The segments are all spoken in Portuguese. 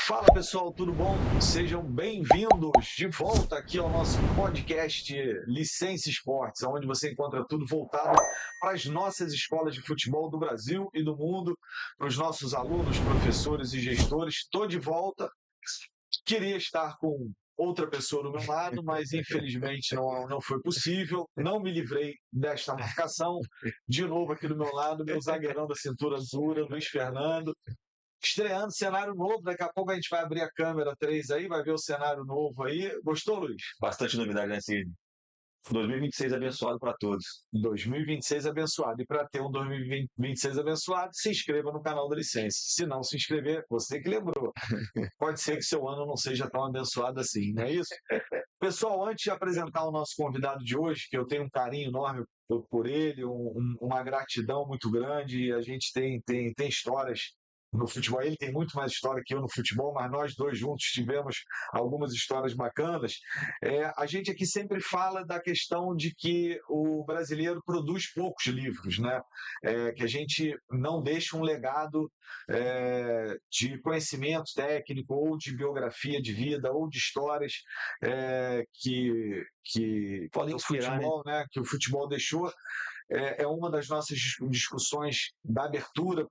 Fala pessoal, tudo bom? Sejam bem-vindos de volta aqui ao nosso podcast Licença Esportes, onde você encontra tudo voltado para as nossas escolas de futebol do Brasil e do mundo, para os nossos alunos, professores e gestores. Estou de volta. Queria estar com outra pessoa do meu lado, mas infelizmente não foi possível. Não me livrei desta marcação. De novo aqui do meu lado, meu zagueirão da cintura dura, Luiz Fernando. Estreando cenário novo, daqui a pouco a gente vai abrir a câmera 3 aí, vai ver o cenário novo aí. Gostou, Luiz? Bastante novidade nesse 2026 abençoado para todos. 2026 abençoado. E para ter um 2026 abençoado, se inscreva no canal da Licença. Se não se inscrever, você que lembrou. Pode ser que seu ano não seja tão abençoado assim, não é isso? Pessoal, antes de apresentar o nosso convidado de hoje, que eu tenho um carinho enorme por ele, uma gratidão muito grande, e a gente tem histórias no futebol. Ele tem muito mais história que eu no futebol, mas nós dois juntos tivemos algumas histórias bacanas. A gente aqui sempre fala da questão de que o brasileiro produz poucos livros, né? Que a gente não deixa um legado de conhecimento técnico ou de biografia de vida ou de histórias que Podem o inspirar, futebol, né, que o futebol deixou. É uma das nossas discussões da abertura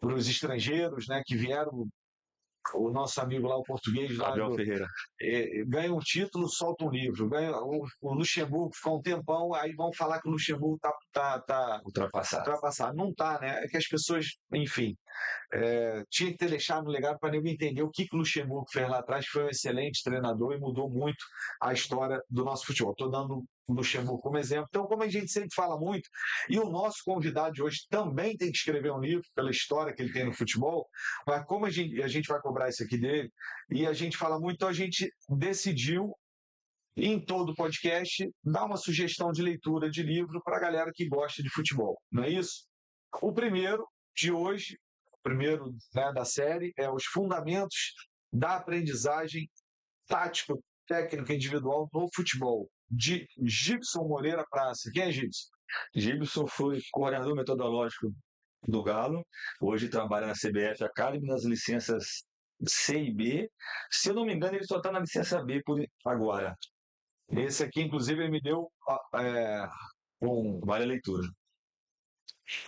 para os estrangeiros, né, que vieram. O nosso amigo lá, o português lá Gabriel Ferreira. ganha um título, solta um livro. O Luxemburgo ficou um tempão, aí vão falar que o Luxemburgo está Ultrapassado. ultrapassado. Não está, né? É que as pessoas, enfim, tinha que ter deixado um legado para ninguém entender o que o Luxemburgo fez lá atrás, que foi um excelente treinador e mudou muito a história do nosso futebol. Estou dando o Luxemburgo como exemplo. Então, como a gente sempre fala muito, e o nosso convidado de hoje também tem que escrever um livro pela história que ele tem no futebol, mas como a gente vai cobrar isso aqui dele, e a gente fala muito, então a gente decidiu em todo o podcast, dar uma sugestão de leitura de livro para a galera que gosta de futebol, não é isso? O primeiro de hoje, o primeiro, né, da série, é Os Fundamentos da Aprendizagem Tático-Técnica Individual no Futebol, de Gibson Moreira Praça. Quem é Gibson? Gibson foi coordenador metodológico do Galo, hoje trabalha na CBF Academy, nas licenças C e B. Se eu não me engano, ele só está na licença B por agora. Esse aqui, inclusive, ele me deu Vale a leitura.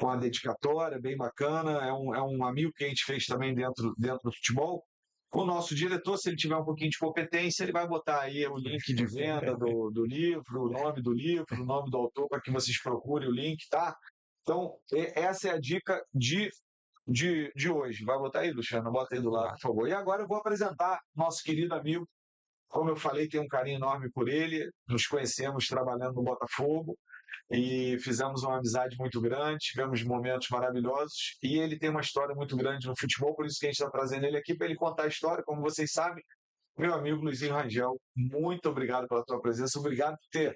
uma dedicatória bem bacana. É um amigo que a gente fez também dentro do futebol. O nosso diretor, se ele tiver um pouquinho de competência, ele vai botar aí o link de venda do livro, o nome do livro, o nome do autor, para que vocês procurem o link, tá? Então, essa é a dica de hoje. Vai botar aí, Luciano? Bota aí do lado, por favor. E agora eu vou apresentar nosso querido amigo. Como eu falei, tenho um carinho enorme por ele. Nos conhecemos trabalhando no Botafogo e fizemos uma amizade muito grande, tivemos momentos maravilhosos, e ele tem uma história muito grande no futebol, por isso que a gente está trazendo ele aqui para ele contar a história. Como vocês sabem, meu amigo Luizinho Rangel, muito obrigado pela tua presença, obrigado por ter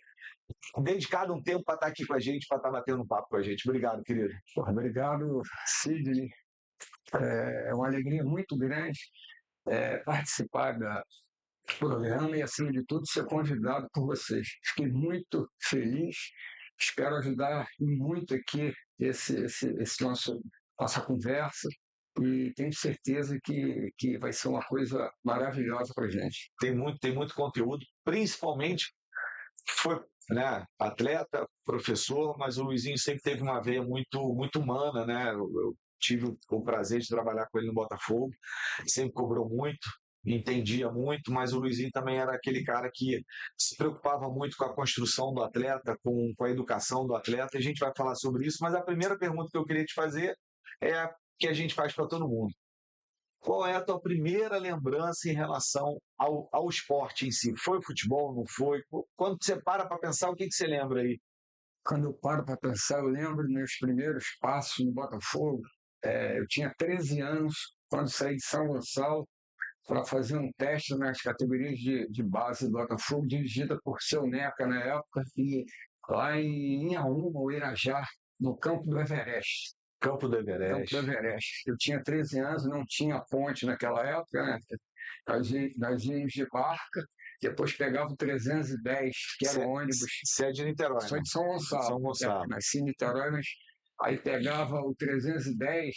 dedicado um tempo para estar aqui com a gente, para estar batendo um papo com a gente. Obrigado, querido. Obrigado, Sidney. É uma alegria muito grande participar do programa e, acima de tudo, ser convidado por vocês. Fiquei muito feliz, espero ajudar muito aqui nossa conversa e tenho certeza que vai ser uma coisa maravilhosa para a gente. Tem muito conteúdo, principalmente foi, né, atleta, professor, mas o Luizinho sempre teve uma veia muito humana, né? Eu tive o prazer de trabalhar com ele no Botafogo, sempre cobrou muito, entendia muito, mas o Luizinho também era aquele cara que se preocupava muito com a construção do atleta, com a educação do atleta, e a gente vai falar sobre isso, mas a primeira pergunta que eu queria te fazer é a que a gente faz para todo mundo. Qual é a tua primeira lembrança em relação ao esporte em si? Foi futebol, não foi? Quando você para pensar, o que você lembra aí? Quando eu paro para pensar, eu lembro dos meus primeiros passos no Botafogo. Eu tinha 13 anos quando saí de São Gonçalo para fazer um teste nas categorias de base do Botafogo, dirigida por seu Neca na época, e lá em Inhaúma, ou Irajá, no Campo do Everest. Campo do Everest. Campo do Everest. Eu tinha 13 anos, não tinha ponte naquela época, né? Nós íamos de barca, depois pegava o 310, que era o ônibus. Você é de Niterói, Sou né? de São Gonçalo. São Gonçalo. Nasci em Niterói, mas aí pegava o 310,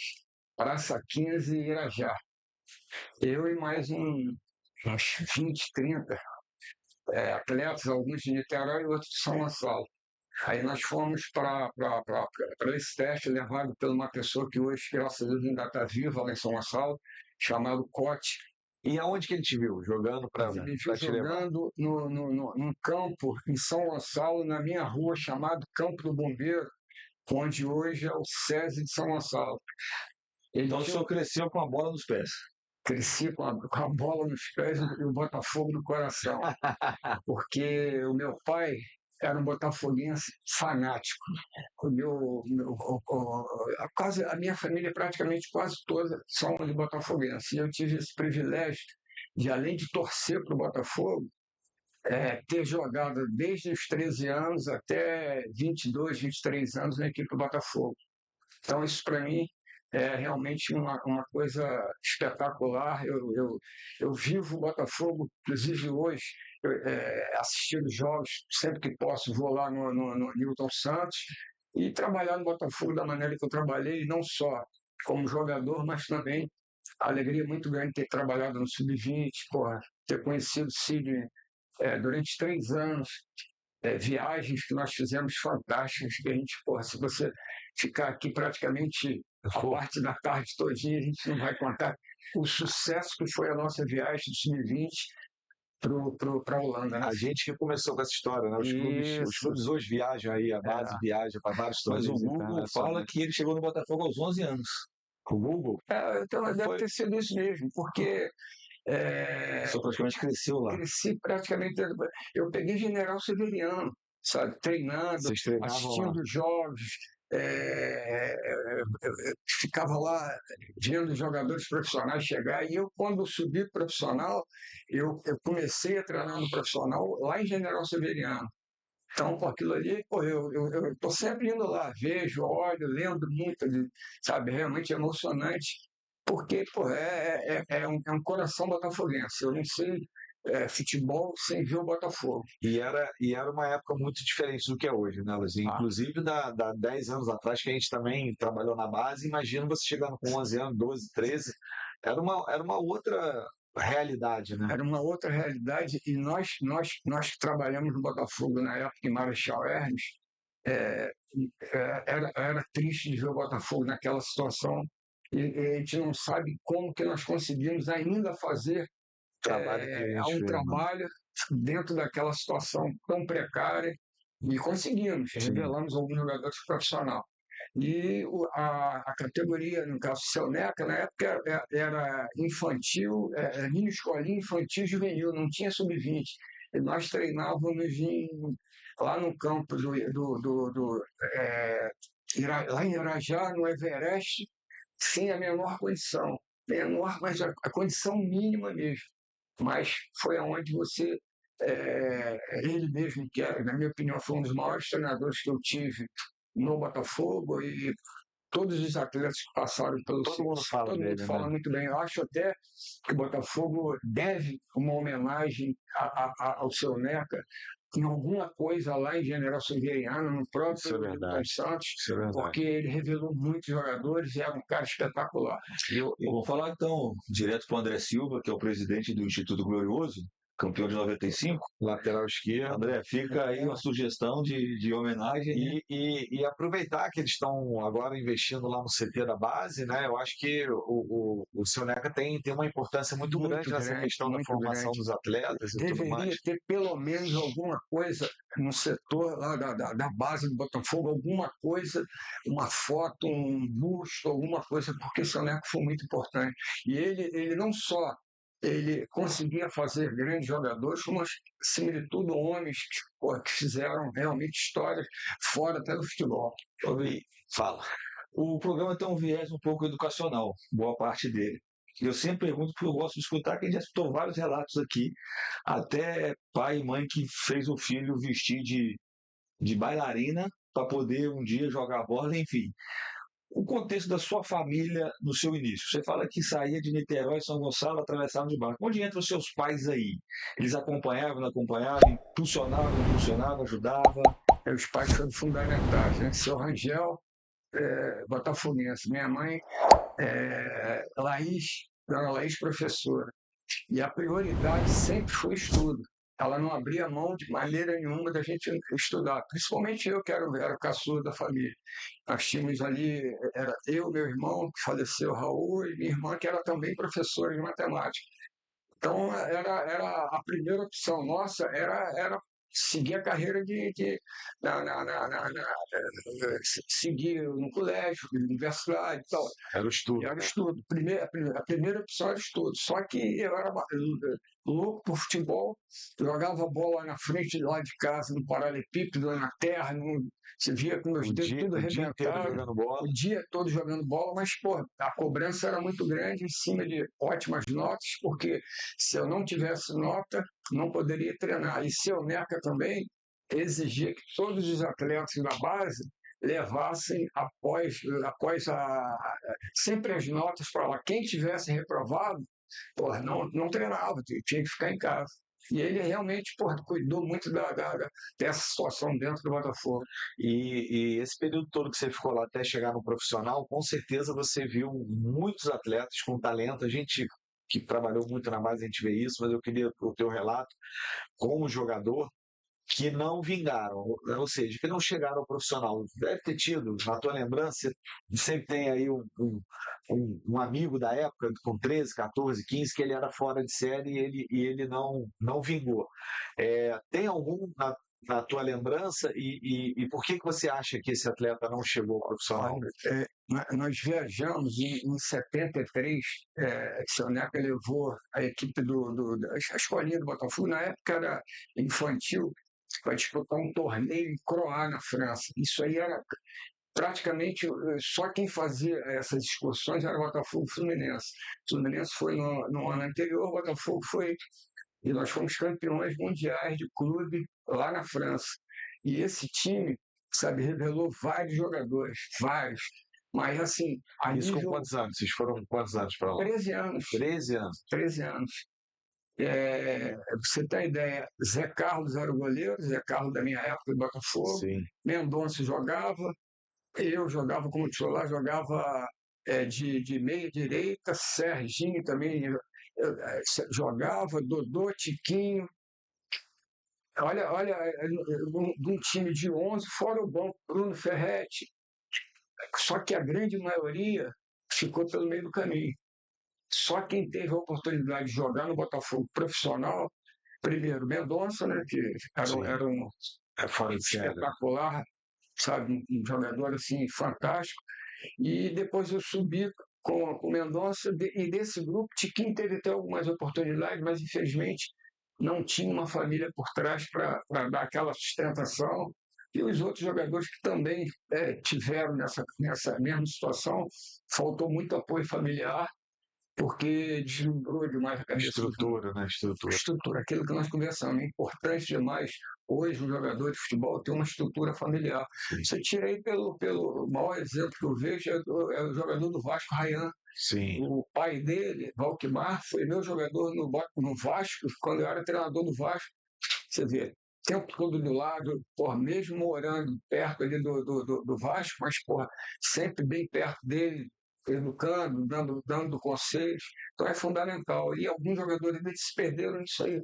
Praça 15 e Irajá. Eu e mais uns 20, 30 atletas, alguns de Niterói e outros de São Gonçalo. Aí nós fomos para esse teste, levado por uma pessoa que hoje, graças a Deus, ainda está viva lá em São Gonçalo, chamado Cote. E aonde que ele te viu? Jogando para Ele me te viu levar? jogando num campo em São Gonçalo, na minha rua, chamado Campo do Bombeiro, onde hoje é o SESI de São Gonçalo. Então o senhor cresceu com a bola nos pés. Cresci com a bola nos pés e o Botafogo no coração, porque o meu pai era um botafoguense fanático. A minha família, praticamente quase toda, são de botafoguenses. E eu tive esse privilégio de, além de torcer para o Botafogo, ter jogado desde os 13 anos até 22, 23 anos na equipe do Botafogo. Então, isso para mim é realmente uma coisa espetacular. Eu vivo o Botafogo, inclusive hoje, assistindo jogos, sempre que posso, vou lá no Newton Santos e trabalhar no Botafogo da maneira que eu trabalhei, não só como jogador, mas também a alegria muito grande de ter trabalhado no Sub-20, ter conhecido o Sidney durante 3 anos, viagens que nós fizemos fantásticas, que a gente, se você ficar aqui praticamente a parte da tarde todinha, a gente não vai contar o sucesso que foi a nossa viagem do Sub-20 para a Holanda. Né? A gente que começou com essa história, né? Os clubes hoje viajam aí, a base viaja para vários Mas o torneios Google fala que ele chegou no Botafogo aos 11 anos. O Google? Então deve ter sido isso mesmo, porque Só praticamente cresceu lá. Cresci praticamente. Eu peguei General Severiano, sabe? Treinando, assistindo jogos. Ficava lá vendo os jogadores profissionais chegar. E eu, quando subi profissional, eu comecei a treinar no profissional lá em General Severiano. Então, com aquilo ali, eu estou sempre indo lá, vejo, olho, lembro muito, sabe? Realmente emocionante, porque é um coração botafoguense. Eu não sei futebol sem ver o Botafogo. E era uma época muito diferente do que é hoje, né, Luizinho? Inclusive, da 10 anos atrás, que a gente também trabalhou na base, imagina você chegando com 11 anos, 12, 13, era uma outra realidade, né? Era uma outra realidade e nós que trabalhamos no Botafogo na época em Marechal Hermes, era triste de ver o Botafogo naquela situação e a gente não sabe como que nós conseguimos ainda fazer um trabalho dentro daquela situação tão precária e conseguimos, revelamos alguns jogadores profissionais. E a categoria, no caso, o Seu Neca, na época era infantil, mini escolinha infantil e juvenil, não tinha sub-20. E nós treinávamos lá no campo lá em Irajá, no Everest, sem a menor condição. Menor, mas a condição mínima mesmo. Mas foi aonde ele mesmo, que na minha opinião foi um dos maiores treinadores que eu tive no Botafogo e todos os atletas que passaram pelo Todo mundo fala muito bem. Eu acho até que o Botafogo deve uma homenagem ao Seu Neca em alguma coisa lá em General Severiano, no próprio Newton Santos, porque ele revelou muitos jogadores e era um cara espetacular. Eu vou falar então direto para o André Silva, que é o presidente do Instituto Glorioso, campeão de 95, lateral esquerdo. André, fica aí uma sugestão de homenagem. E aproveitar que eles estão agora investindo lá no CT da base, né? Eu acho que o Seu Neca tem uma importância muito grande nessa questão da formação dos atletas e tudo mais. Deveria ter pelo menos alguma coisa no setor lá da base do Botafogo, alguma coisa, uma foto, um busto, alguma coisa, porque o Seu Neca foi muito importante. E ele não só ele conseguia fazer grandes jogadores, mas, acima de tudo, homens que fizeram realmente histórias fora até do futebol. Fala. O programa tem um viés um pouco educacional, boa parte dele. Eu sempre pergunto, porque eu gosto de escutar, que a gente já escutou vários relatos aqui, até pai e mãe que fez o filho vestir de bailarina para poder um dia jogar bola, enfim. O contexto da sua família no seu início. Você fala que saía de Niterói, São Gonçalo, atravessava de barco. Onde entram os seus pais aí? Eles acompanhavam, não acompanhavam? Impulsionavam, ajudavam? Os pais foram fundamentais, né? Seu Rangel, botafoguense. Minha mãe, Laís, Dona Laís, professora. E a prioridade sempre foi estudo. Ela não abria mão de maneira nenhuma da gente estudar, principalmente eu, que era o caçula da família. Nós tínhamos ali, era eu, meu irmão, que faleceu, Raul, e minha irmã, que era também professora de matemática. Então, era a primeira opção nossa, era seguir a carreira seguir no colégio, universidade e tal. Era o estudo. Era estudo. A primeira opção era estudo. Só que eu era louco por futebol, jogava bola na frente lá de casa, no paralelepípedo, na terra, você via com meus dedos tudo arrebentados. O dia todo jogando bola, mas pô, a cobrança era muito grande em cima de ótimas notas, porque se eu não tivesse nota, não poderia treinar. E seu Neca também exigia que todos os atletas da base levassem sempre as notas para lá. Quem tivesse reprovado, porra, não treinava, tinha que ficar em casa. E ele realmente, porra, cuidou muito dessa situação dentro do Botafogo. E esse período todo que você ficou lá até chegar no profissional, com certeza você viu muitos atletas com talento. A gente que trabalhou muito na base, a gente vê isso, mas eu queria o teu relato como jogador, que não vingaram, ou seja, que não chegaram ao profissional. Deve ter tido, na tua lembrança, sempre tem aí um amigo da época, com 13, 14, 15, que ele era fora de série e ele não vingou. Tem algum na tua lembrança e por que você acha que esse atleta não chegou ao profissional? Nós viajamos em 73, seu Neca levou a equipe a escolinha do Botafogo, na época era infantil, para disputar um torneio em Croá, na França. Isso aí era praticamente só quem fazia essas excursões era o Botafogo Fluminense. O Fluminense foi no ano anterior, o Botafogo foi, e nós fomos campeões mundiais de clube lá na França. E esse time, sabe, revelou vários jogadores, vários. Mas assim. Isso com quantos anos? Vocês foram quantos anos para lá? 13 anos. 13 anos. 13 anos. Você tem ideia, Zé Carlos era o goleiro, Zé Carlos da minha época do Botafogo, Sim. Mendonça jogava, eu jogava como titular, jogava de meia direita, Serginho também jogava, Dodô, Tiquinho. Olha, de um time de 11, fora o banco, Bruno Ferretti. Só que a grande maioria ficou pelo meio do caminho. Só quem teve a oportunidade de jogar no Botafogo profissional, primeiro Mendonça, né, que era um espetacular, sabe, um jogador assim fantástico. E depois eu subi com o Mendonça, e desse grupo, Tiquinho teve até algumas oportunidades, mas infelizmente não tinha uma família por trás para dar aquela sustentação. E os outros jogadores que também tiveram nessa mesma situação, faltou muito apoio familiar, porque deslumbrou demais a cabeça. Estrutura, né? Estrutura, aquilo que nós conversamos. É importante demais hoje um jogador de futebol ter uma estrutura familiar. Sim. Você tira aí pelo maior exemplo que eu vejo, é o jogador do Vasco, Ryan. Sim. O pai dele, Valquimar, foi meu jogador no Vasco, quando eu era treinador do Vasco. Você vê, o tempo todo do lado, mesmo morando perto ali do Vasco, mas sempre bem perto dele, educando, dando conselhos. Então é fundamental. E alguns jogadores se perderam nisso aí.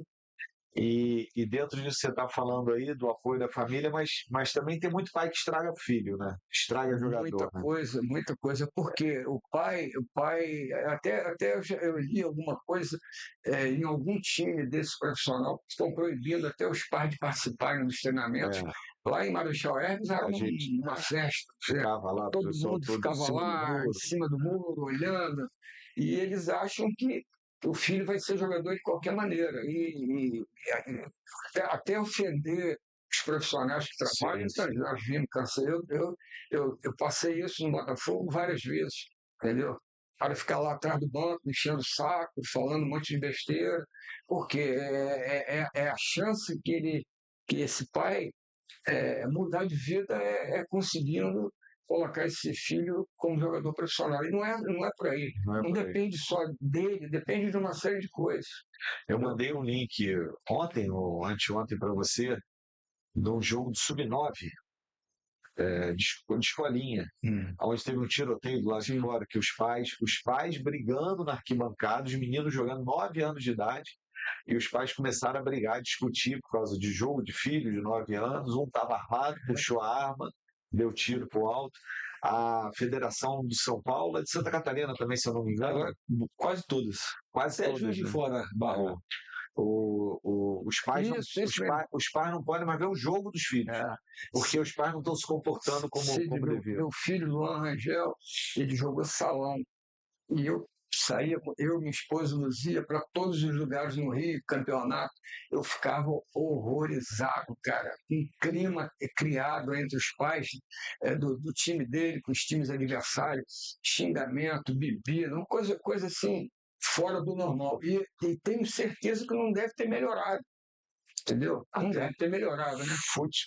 E dentro disso você está falando aí do apoio da família, mas também tem muito pai que estraga filho, né? Estraga jogador. Muita coisa, porque o pai até eu li alguma coisa em algum time desse profissional que estão proibindo até os pais de participarem dos treinamentos. Lá em Marechal Hermes era uma festa. Ficava lá, todo mundo ficava lá em cima do muro, olhando, e eles acham que o filho vai ser jogador de qualquer maneira. E até ofender os profissionais que trabalham, nós vimos, cansei. Eu passei isso no Botafogo várias vezes, entendeu? Para ficar lá atrás do banco, enchendo o saco, falando um monte de besteira, porque é a chance que esse pai mudar de vida conseguindo colocar esse filho como jogador profissional. E não é por aí. Não depende só dele, depende de uma série de coisas. Eu mandei um link ontem ou anteontem para você de um jogo de sub-9 de escolinha, onde teve um tiroteio do lado de fora, que os pais brigando na arquibancada, os meninos jogando 9 anos de idade, e os pais começaram a brigar, a discutir por causa de jogo de filho de 9 anos, um estava armado, puxou a arma, deu tiro para o alto. A Federação do São Paulo, de Santa Catarina também, se eu não me engano. Agora, quase todas. Quase Até todas, Juiz de né? Fora barrou. Os pais os pais não podem mais ver o jogo dos filhos, porque os pais não estão se comportando como deviam. Meu filho, Luan Rangel, ele jogou salão. E eu saía, eu e minha esposa Luzia, para todos os lugares no Rio, campeonato. Eu ficava horrorizado, cara. Um clima criado entre os pais do time dele, com os times adversários, xingamento, bebida, uma coisa assim, fora do normal. E tenho certeza que não deve ter melhorado. Entendeu? Não deve ter melhorado, né?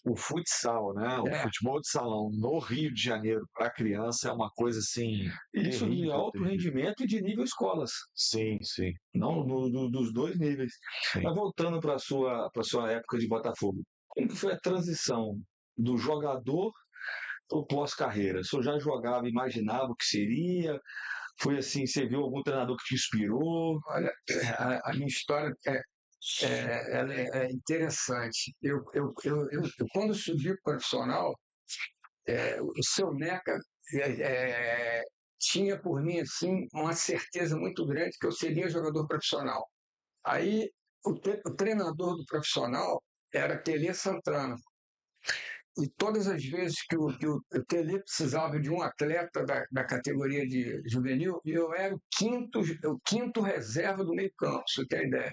O futsal, né? O futebol de salão no Rio de Janeiro para criança é uma coisa assim. Isso de terrível, alto rendimento e de nível escolas. Sim, sim. Não dos dois níveis. Sim. Mas voltando para a sua época de Botafogo, como que foi a transição do jogador para o pós-carreira? O senhor já jogava, imaginava o que seria? Foi assim, você viu algum treinador que te inspirou? Olha, a minha história ela é interessante. Quando subi para o profissional, o seu Neca tinha por mim assim uma certeza muito grande que eu seria jogador profissional. Aí o treinador do profissional era Tele Santana. E todas as vezes que o Tele precisava de um atleta da categoria de juvenil, eu era o quinto reserva do meio campo, se você tem ideia.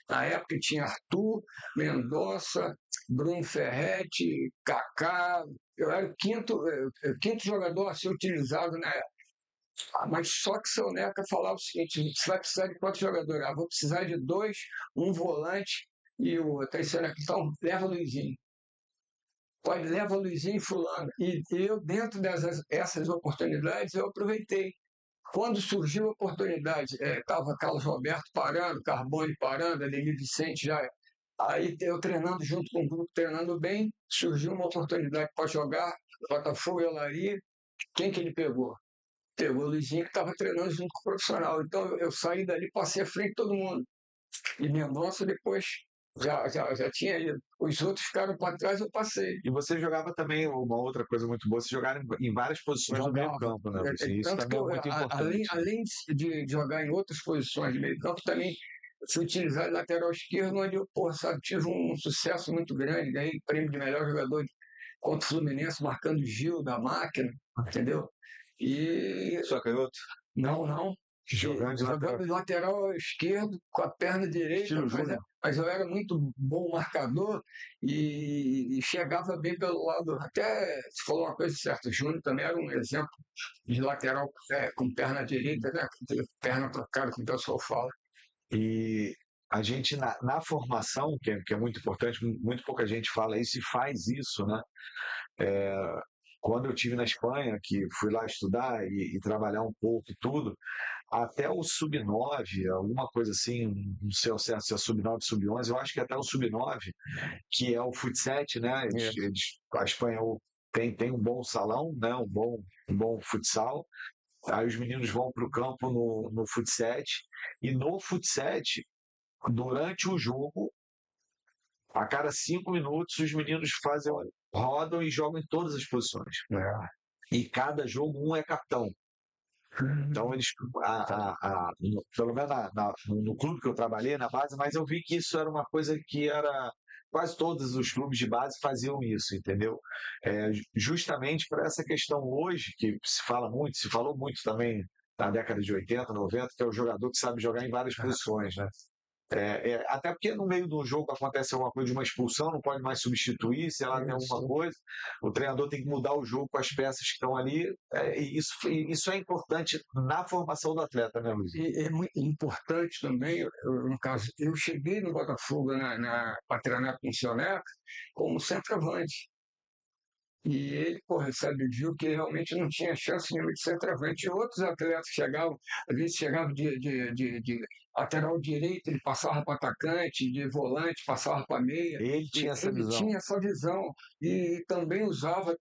Na época tinha Arthur, Mendonça, Bruno Ferretti, Kaká. Eu era o quinto jogador a ser utilizado na época. Mas só que o seu Neca falava o seguinte: você vai precisar de quantos jogadores? Vou precisar de 2, um volante e o terceiro. Então, leva o Luizinho. Pode, leva o Luizinho e fulano. E eu, dentro dessas oportunidades, eu aproveitei. Quando surgiu a oportunidade, estava Carlos Roberto parando, Carbone parando, Ademir Vicente já. Aí eu treinando junto com o grupo, treinando bem, surgiu uma oportunidade para jogar, Botafogo e Olaria. Quem que ele pegou? Pegou o Luizinho, que estava treinando junto com o profissional. Então eu saí dali, passei à frente de todo mundo. E Mendonça depois já tinha ido. Os outros ficaram para trás, eu passei. E você jogava também, uma outra coisa muito boa, você jogava em várias posições do meio campo, né? Isso também é muito importante. Além de jogar em outras posições do meio campo, também fui utilizado lateral esquerdo, onde eu tive um sucesso muito grande. Ganhei prêmio de melhor jogador contra o Fluminense, marcando o Gil da máquina, entendeu? E. Só canhoto? Não. Jogando de lateral esquerdo com a perna direita, mas eu era muito bom marcador e chegava bem pelo lado. Até se falou uma coisa certa, o Júnior também era um exemplo de lateral com perna direita, né? Perna trocada, como o pessoal fala. E a gente, na formação, que é muito importante, muito pouca gente fala isso e faz isso, né? Quando eu estive na Espanha, que fui lá estudar e trabalhar um pouco e tudo, até o sub-9, alguma coisa assim, não sei se é sub-9, sub-11, eu acho que até o sub-9, que é o fut-7, né? A Espanha tem um bom salão, né? Um bom futsal. Aí os meninos vão para o campo no fut-7, e no fut-7, durante o jogo, a cada 5 minutos, os meninos rodam e jogam em todas as posições. E cada jogo, um é capitão. Então, eles, pelo menos no clube que eu trabalhei, na base, mas eu vi que isso era uma coisa que era. Quase todos os clubes de base faziam isso, entendeu? Justamente para essa questão hoje, que se falou muito também na década de 80, 90, que é o jogador que sabe jogar em várias posições, né? Até porque no meio do jogo acontece alguma coisa de uma expulsão, não pode mais substituir, se ela tem alguma coisa, o treinador tem que mudar o jogo com as peças que estão ali, e isso é importante na formação do atleta, né, Luiz? É muito importante também, no caso, eu cheguei no Botafogo para treinar com o Sioneca como centroavante. E ele, sabe, viu que realmente não tinha chance nenhuma de centroavante. E outros atletas chegavam, às vezes chegavam lateral direito, ele passava para atacante, de volante, passava para meia. Ele tinha essa Ele visão. tinha essa visão e também usava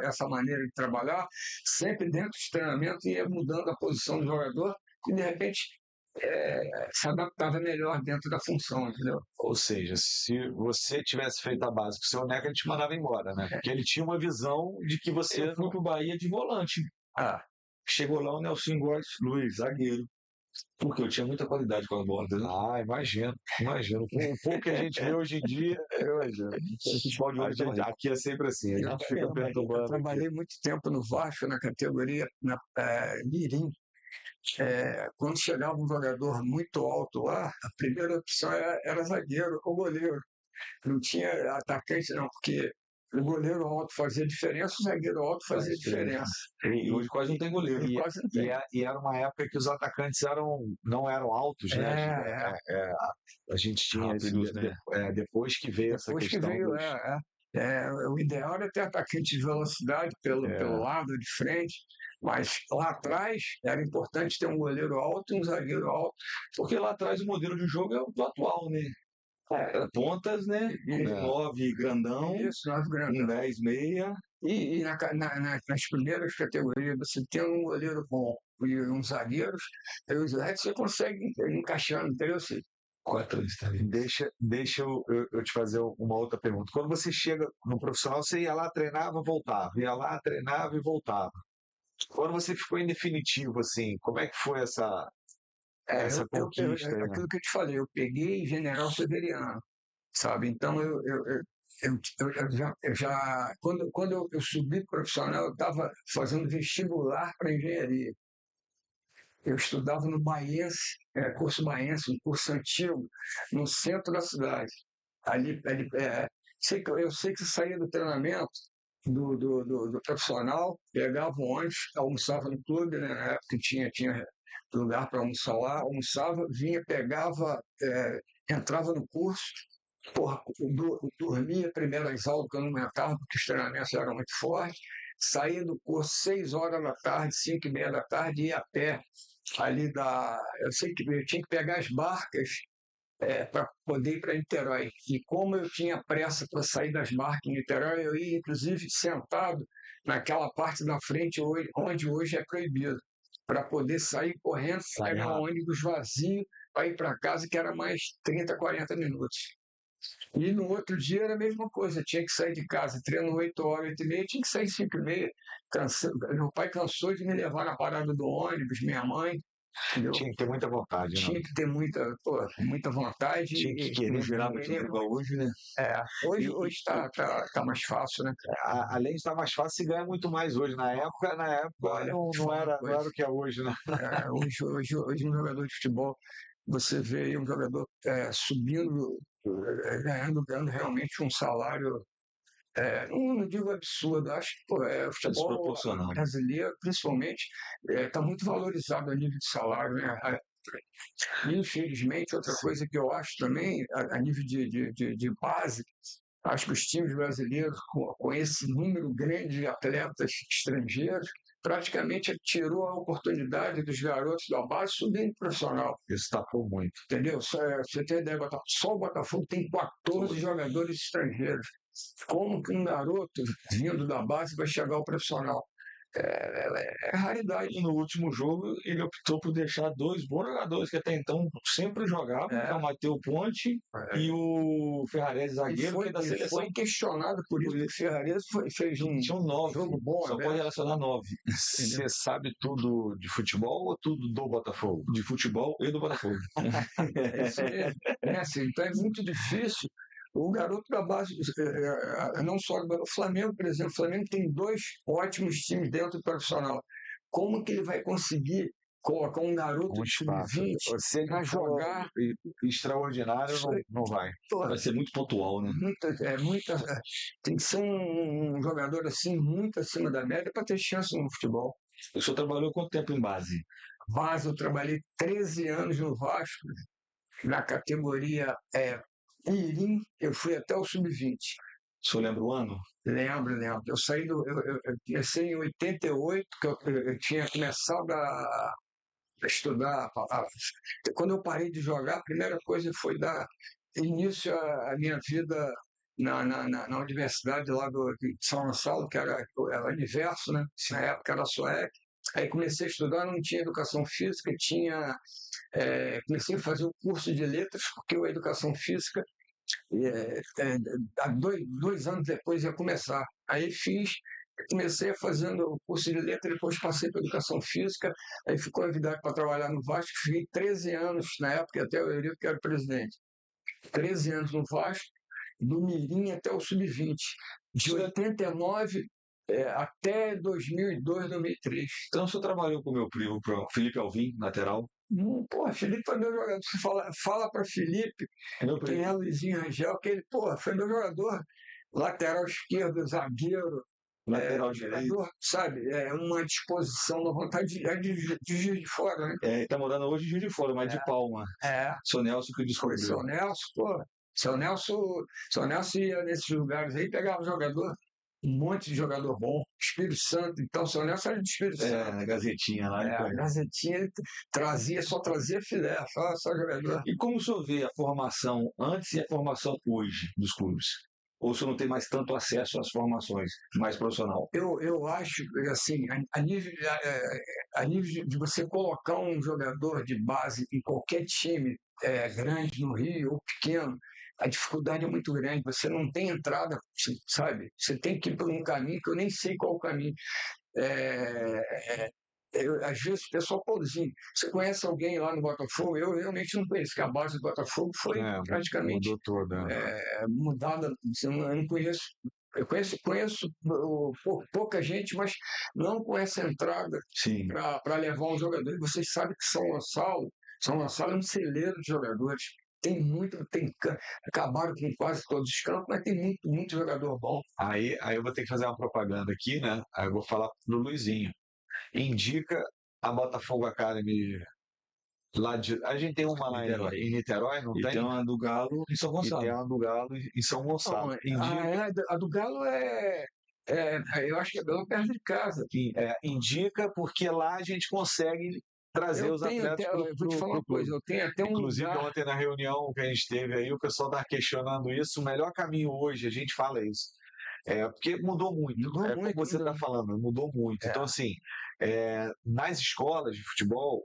essa maneira de trabalhar, sempre dentro dos treinamentos, ia mudando a posição do jogador e, de repente, se adaptava melhor dentro da função, entendeu? Ou seja, se você tivesse feito a base com o seu Neca, ele te mandava embora, né? Porque ele tinha uma visão de que você Eu fui pro Bahia de volante. Ah, Chegou lá o Nelson Góes Luiz, zagueiro. Porque eu tinha muita qualidade com as bolas, né? imagino. Com o pouco que a gente vê hoje em dia, eu imagino. O futebol de hoje Aqui é sempre assim, a gente fica eu perturbando aqui. trabalhei muito tempo no Vasco, na categoria Mirim. Quando chegava um jogador muito alto lá, a primeira opção era zagueiro ou goleiro. Não tinha atacante, não, porque o goleiro alto fazia diferença, o zagueiro alto fazia diferença. E hoje quase não tem goleiro. E quase não tem. E era uma época que os atacantes não eram altos, né? A gente tinha Rápidos, né? depois que veio essa Depois que questão veio, dos... o ideal era ter atacante de velocidade pelo lado de frente, mas lá atrás era importante ter um goleiro alto e um zagueiro alto. Porque lá atrás o modelo de jogo é o do atual, né? Pontas, né? Com 9 grandão, Isso, 9 com grandão. 10 meia. E nas primeiras categorias, você tem um goleiro bom e uns zagueiros, e os restos você consegue encaixando, entendeu? Assim, Deixa eu te fazer uma outra pergunta. Quando você chega no profissional, você ia lá, treinava, voltava. Ia lá, treinava e voltava. Quando você ficou em definitivo, assim, como é que foi essa conquista? Né? aquilo que eu te falei, eu peguei General Severiano, sabe? Então quando eu subi profissional, eu estava fazendo vestibular para engenharia. Eu estudava no Baense, curso Baense, um curso antigo, no centro da cidade. Eu sei que saía do treinamento do profissional, pegava o ônibus, almoçava no clube, né, na época tinha lugar para almoçar lá, almoçava, vinha, pegava, entrava no curso, porra, dormia primeiras aulas, porque eu não aguentava, porque os treinamentos eram muito fortes, saía do curso 6 horas da tarde, 5 e meia da tarde, ia a pé eu sei que eu tinha que pegar as barcas para poder ir para Niterói. E como eu tinha pressa para sair das barcas em Niterói, eu ia, inclusive, sentado naquela parte da frente onde hoje é proibido, para poder sair correndo, pegar um ônibus vazio para ir para casa, que era mais 30, 40 minutos. E no outro dia era a mesma coisa, tinha que sair de casa, treino 8 horas, 8 e meia, tinha que sair 5 e meia. Meu pai cansou de me levar na parada do ônibus, minha mãe. Entendeu? Tinha que ter muita vontade, né? Tinha que ter muita vontade. Tinha que querer. Não gerar muito igual hoje, né? Hoje tá mais fácil, né? Além de estar mais fácil, se ganha muito mais hoje. Na época Olha, não era o que é hoje, né? Hoje um jogador de futebol, você vê aí um jogador subindo, ganhando realmente um salário, não digo absurdo, acho que o futebol brasileiro, principalmente, está muito valorizado a nível de salário, né? Infelizmente, outra coisa que eu acho também, a nível de base, acho que os times brasileiros, com esse número grande de atletas estrangeiros, praticamente tirou a oportunidade dos garotos da base subirem profissional. Isso tapou muito. Entendeu? Você tem ideia, só o Botafogo tem 14 jogadores estrangeiros. Como que um garoto vindo da base vai chegar ao profissional? É raridade. E no último jogo, ele optou por deixar 2 bons jogadores que até então sempre jogavam, que é o Matheus Ponte e o Ferrarese, zagueiro, que é da seleção. Foi questionado por isso, porque o Ferrarese fez um jogo bom. Só pode relacionar 9. Você sabe tudo de futebol ou tudo do Botafogo? De futebol e do Botafogo. Então é muito difícil. O garoto da base, não só o Flamengo, por exemplo, o Flamengo tem 2 ótimos times dentro do profissional. Como que ele vai conseguir colocar um garoto de sub-20 para jogar? Extraordinário, não vai. Vai ser muito pontual, né? Tem que ser um jogador assim, muito acima da média para ter chance no futebol. O senhor trabalhou quanto tempo em base? Base, eu trabalhei 13 anos no Vasco, na categoria Mirim, eu fui até o sub-20. O senhor lembra o ano? Lembro. Eu comecei em 88, que eu tinha começado estudar. Quando eu parei de jogar, a primeira coisa foi dar início à minha vida na universidade lá de São Gonçalo, que era Universo, né? Na época era a SUEC. Aí comecei a estudar, não tinha educação física, comecei a fazer o curso de letras, porque a educação física, há 2 anos depois ia começar. Aí comecei fazendo o curso de letras, depois passei para educação física, aí fui convidado para trabalhar no Vasco, fiquei 13 anos na época, até o Eurico que era presidente. 13 anos no Vasco, do Mirim até o Sub-20, de 89 até 2002, 2003. Então, o senhor trabalhou com o meu primo, o Felipe Alvim, lateral. Pô, Felipe foi meu jogador. Você fala para Felipe, quem é Luizinho Rangel, que ele, foi meu jogador. Lateral esquerdo, zagueiro, Lateral direito. jogador, sabe? Uma disposição, uma vontade de Juiz de Fora, né? Tá morando hoje em Juiz de Fora, mas de Palma. Seu Nelson que descobriu. Seu Nelson, pô. Seu Nelson ia nesses lugares aí, pegava jogador, um monte de jogador bom, Espírito Santo, então seu Nelson era de Espírito Santo. Na Gazetinha lá. A Gazetinha ele só trazia filé, só jogador. E como o senhor vê a formação antes e a formação hoje dos clubes? Ou o senhor não tem mais tanto acesso às formações mais profissional? Eu acho, assim, a nível de você colocar um jogador de base em qualquer time, grande no Rio ou pequeno, a dificuldade é muito grande. Você não tem entrada, sabe? Você tem que ir por um caminho que eu nem sei qual o caminho. Às vezes o pessoal, Paulozinho, você conhece alguém lá no Botafogo? Eu realmente não conheço, porque a base do Botafogo foi praticamente mudada. Eu não conheço. Eu conheço pouca gente, mas não com essa entrada para levar um jogador. E vocês sabem que São Gonçalo é um celeiro de jogadores. Acabaram com quase todos os campos, mas tem muito jogador bom. Aí eu vou ter que fazer uma propaganda aqui, né? Aí eu vou falar pro Luizinho. Indica a Botafogo Academy lá de. A gente tem uma lá em Niterói, não e tem? Tem uma do Galo em São Gonçalo. E tem uma do Galo em São Gonçalo. A do Galo eu acho que é bem perto de casa. Indica porque lá a gente consegue trazer os atletas. Eu vou te falar uma coisa, eu tenho até Inclusive, ontem na reunião que a gente teve aí, o pessoal está questionando isso. O melhor caminho hoje, a gente fala isso. Porque mudou muito. Como você está falando, mudou muito. Então, assim, nas escolas de futebol,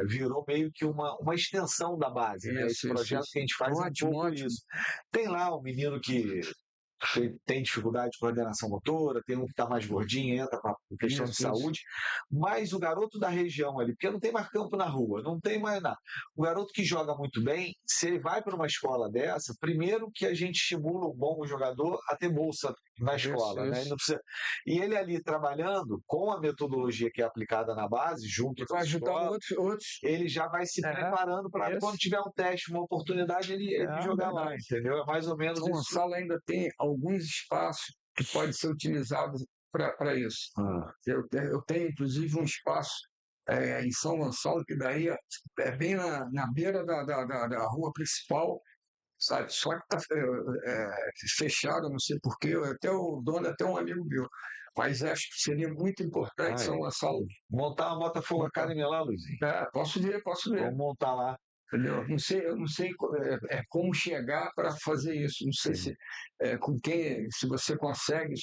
virou meio que uma extensão da base. Né? Esse projeto que a gente faz é um pouco isso. Tem lá o menino que tem dificuldade de coordenação motora, tem um que está mais gordinho, entra com questão de saúde, mas o garoto da região ali, porque não tem mais campo na rua, não tem mais nada. O garoto que joga muito bem, se ele vai para uma escola dessa, primeiro que a gente estimula um bom jogador a ter bolsa na escola, né? Ele não precisa... E ele ali trabalhando com a metodologia que é aplicada na base, junto com a escola, ele já vai se preparando para quando tiver um teste, uma oportunidade, ele jogar lá, entendeu? É mais ou menos isso. O Gonçalo ainda tem alguns espaços que podem ser utilizados para isso. Eu tenho, inclusive, um espaço em São Gonçalo, que daí é bem na beira da rua principal, sabe? Só que está fechado, não sei porquê, até o dono é até um amigo meu. Mas acho que seria muito importante São Gonçalo. Montar uma Botafogo Academy lá, Luizinho. Posso ver. Vamos montar lá. Entendeu? Eu não sei como chegar para fazer isso. Não sei se com quem, se você consegue.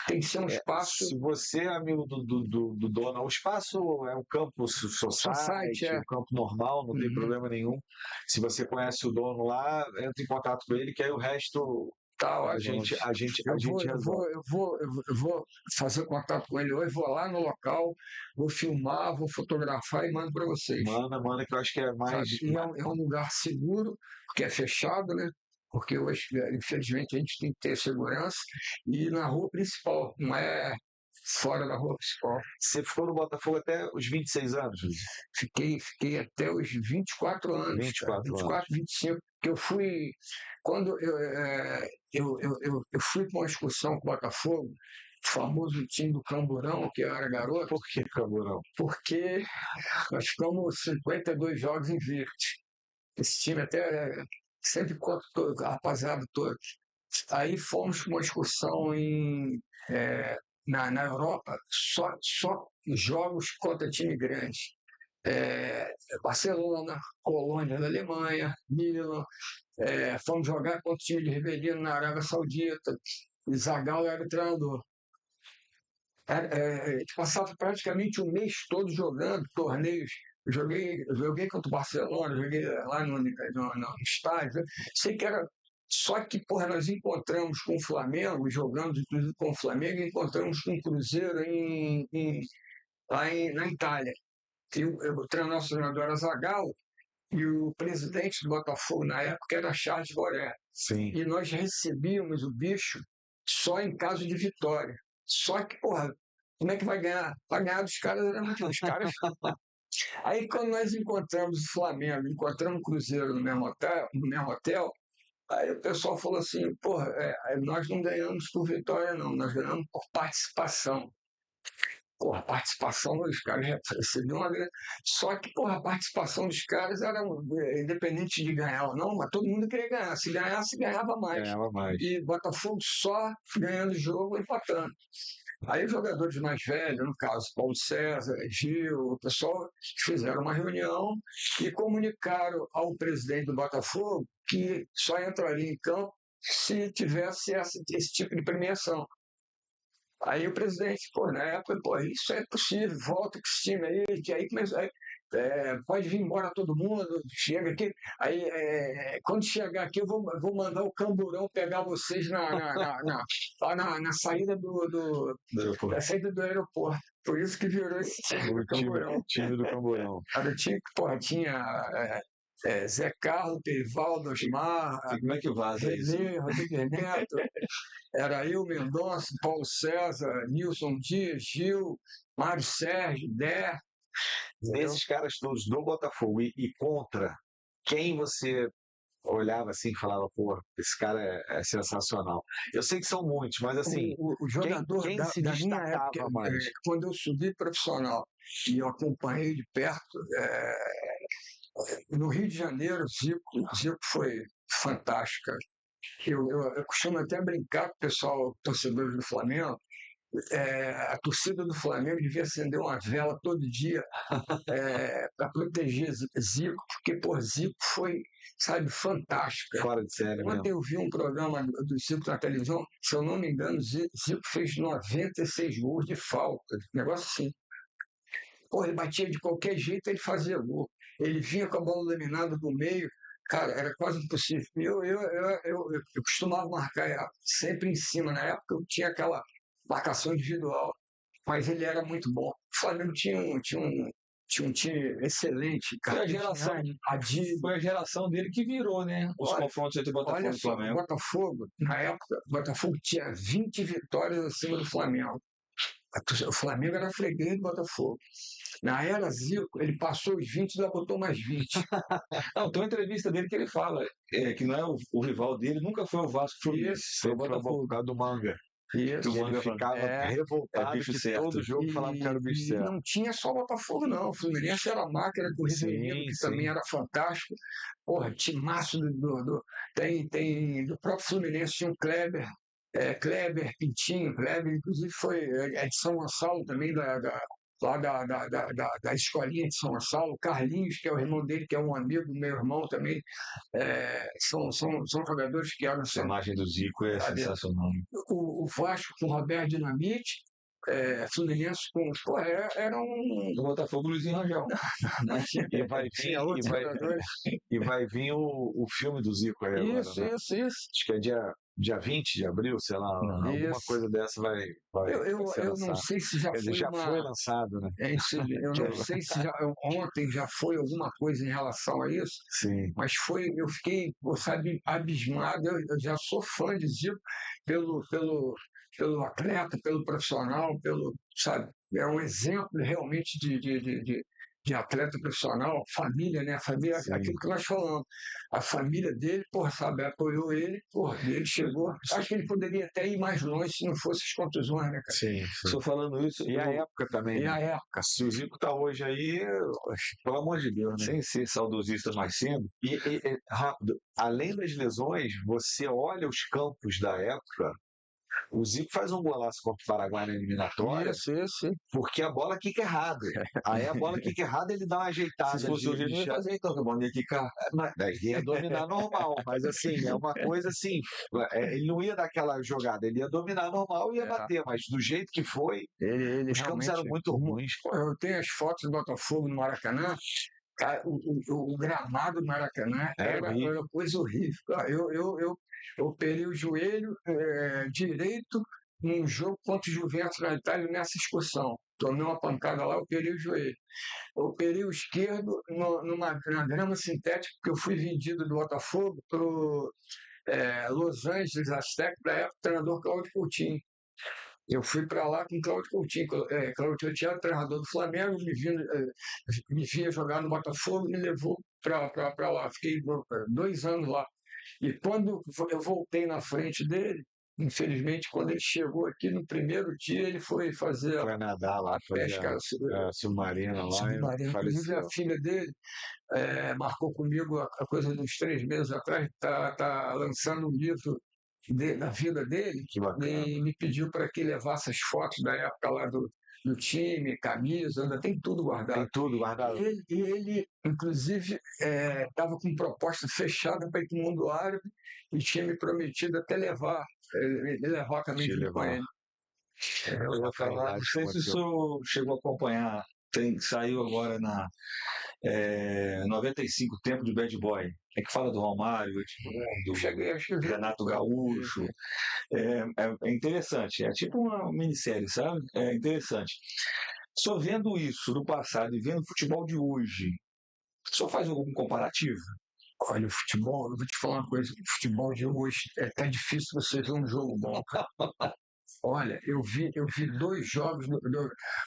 Tem que ser um espaço. Se você é amigo do dono, o espaço é um campo society, um campo normal, não tem problema nenhum. Se você conhece o dono lá, entra em contato com ele, que aí o resto. A gente resolve. Eu vou fazer contato com ele hoje, vou lá no local, vou filmar, vou fotografar e mando para vocês. Manda, que eu acho que é mais. É um lugar seguro, porque é fechado, né? Porque hoje, infelizmente, a gente tem que ter segurança. E na rua principal, não é fora da rua principal. Você ficou no Botafogo até os 26 anos? Fiquei até os 24 anos. 24, 25. Que eu fui. Quando eu fui para uma excursão com o Botafogo, o famoso time do Camburão, que eu era garoto. Por que Camburão? Porque nós ficamos 52 jogos invictos. Esse time até sempre conta a rapaziada toda. Aí fomos para uma excursão na Europa, só jogos contra time grande. Barcelona, Colônia da Alemanha, Milan, fomos jogar contra o time de Rivelino na Arábia Saudita, e Zagallo era o treinador. A gente passava praticamente um mês todo jogando torneios. Eu joguei contra o Barcelona, joguei lá no estádio. Né? Sei que era. Só que, porra, nós encontramos com o Flamengo, jogando inclusive com o Flamengo, encontramos com o Cruzeiro na Itália. E o nosso treinador era Zagallo, e o presidente do Botafogo na época era Charles Boré. Sim. E nós recebíamos o bicho só em caso de vitória. Só que, porra, como é que vai ganhar? Vai ganhar dos caras, era muito os caras. Aí quando nós encontramos o Flamengo, encontramos o Cruzeiro no mesmo hotel, aí o pessoal falou assim, porra, nós não ganhamos por vitória não, nós ganhamos por participação. Porra, a participação dos caras recebiam uma grande. Só que, porra, a participação dos caras era independente de ganhar ou não, mas todo mundo queria ganhar. Se ganhasse, ganhava mais. Ganhava mais. E Botafogo só ganhando o jogo e empatando. Aí os jogadores mais velhos, no caso Paulo César, Gil, o pessoal fizeram uma reunião e comunicaram ao presidente do Botafogo que só entraria em campo se tivesse esse tipo de premiação. Aí o presidente, na época, isso é possível, volta com esse time aí, que aí começa, pode vir embora todo mundo, chega aqui. Aí, quando chegar aqui, eu vou mandar o Camburão pegar vocês na saída da saída do aeroporto. Por isso que virou esse time do Camburão. O time do Camburão. Era o time que, tinha Zé Carlos, Perivaldo, Osmar, Como é que vaza isso? René, Rodrigues Neto, era eu, Mendonça, Paulo César, Nilson Dias, Gil, Mário Sérgio, Dé. Desses caras todos do Botafogo e contra, quem você olhava assim e falava, pô, esse cara é sensacional. Eu sei que são muitos, mas assim, o jogador quem se da minha destacava época, mais? quando eu subi profissional e eu acompanhei de perto, no Rio de Janeiro, Zico foi fantástico. Eu costumo até brincar com o pessoal, torcedores do Flamengo, a torcida do Flamengo devia acender uma vela todo dia para proteger Zico, porque, Zico foi, sabe, fantástico. Fora de série mesmo. Ontem eu vi um programa do Zico na televisão, se eu não me engano, Zico fez 96 gols de falta, negócio assim. Ele batia de qualquer jeito, ele fazia gol. Ele vinha com a bola dominada do meio, cara, era quase impossível. Eu costumava marcar sempre em cima. Na época eu tinha aquela marcação individual, mas ele era muito bom. O Flamengo tinha um time excelente. Foi a geração dele que virou, né? Os confrontos entre Botafogo e Flamengo. Botafogo, na época, Botafogo tinha 20 vitórias acima do Flamengo. O Flamengo era freguês do Botafogo. Na era Zico, ele passou os 20 e já botou mais 20. Não, tem uma entrevista dele que ele fala que não é o rival dele, nunca foi o Vasco Fluminense, foi o Botafogo. Por causa do Manga. Isso. O Manga ficava revoltado bicho que certo. todo jogo falava que era o bicho certo. Não tinha só o Botafogo, não. O Fluminense era a máquina com o Rivelino, que também era fantástico. Timaço do próprio Fluminense, tinha um Kleber, Pintinho, Kleber, inclusive foi de São Gonçalo também, lá da escolinha de São Gonçalo, Carlinhos, que é o irmão dele, que é um amigo do meu irmão também, são jogadores que eram... A imagem do Zico é sensacional. O Vasco com Roberto Dinamite, Fluminense com... era um... O Botafogo, Luizinho Rangel. E vai vir o filme do Zico aí agora, né? Isso. Acho que é dia 20 de abril, sei lá, alguma coisa dessa vai eu não sei se já foi foi lançado, né? Eu não sei se ontem já foi alguma coisa em relação a isso. Sim. Mas eu fiquei, sabe, abismado. Eu já sou fã de Zico pelo atleta, pelo profissional, sabe, é um exemplo realmente de atleta profissional, família, né? A família, aquilo que nós falamos. A família dele, sabe, apoiou ele, ele chegou. Acho que ele poderia até ir mais longe se não fosse as contusões, né, cara? Sim. Estou falando isso. E a época também. E a época. Se o Zico tá hoje aí, pelo amor de Deus, né? Sem ser saudosista mais cedo. E rápido, além das lesões, você olha os campos da época, O Zico faz um golaço contra o Paraguai na eliminatória, Isso. porque a bola quica errado. Aí a bola quica errado, ele dá uma ajeitada. Se fosse hoje, ele não ia fazer então, que a bola ia quicar. Daí ia dominar normal, mas assim, é uma coisa assim, ele não ia dar aquela jogada, ele ia dominar normal e ia bater, mas do jeito que foi, Ele os campos eram muito ruins. Pô, eu tenho as fotos do Botafogo no Maracanã. Cara, o gramado do Maracanã era uma coisa horrível. Eu operei o joelho direito num jogo contra o Juventus na Itália nessa excursão. Tomei uma pancada lá, operei o joelho. Eu operei o esquerdo na grama sintética, porque eu fui vendido do Botafogo para Los Angeles Azteca, da época, o treinador Cláudio Coutinho. Eu fui para lá com o Cláudio Coutinho. Cláudio Coutinho era treinador do Flamengo, me via jogar no Botafogo e me levou para lá. Fiquei 2 anos lá. E quando eu voltei na frente dele, infelizmente, quando ele chegou aqui no primeiro dia, ele foi fazer Foi nadar lá, pesca submarina lá. submarina. Inclusive, a filha dele marcou comigo a coisa de uns 3 meses atrás, está lançando um livro da vida dele, e me pediu para que levasse as fotos da época lá do time, camisa, ainda tem tudo guardado. Tem tudo guardado. Ele inclusive, estava com proposta fechada para ir para o mundo árabe e tinha me prometido até levar também junto com ele. Eu ia falar, não sei se o senhor chegou a acompanhar, saiu agora na 95 Tempo de Bad Boy. É que fala do Romário, do Renato Gaúcho. É interessante, é tipo uma minissérie, sabe? É interessante. Só vendo isso do passado e vendo o futebol de hoje, só faz algum comparativo? Olha, o futebol, eu vou te falar uma coisa, o futebol de hoje tá difícil você ver um jogo bom. Olha, eu vi 2 jogos,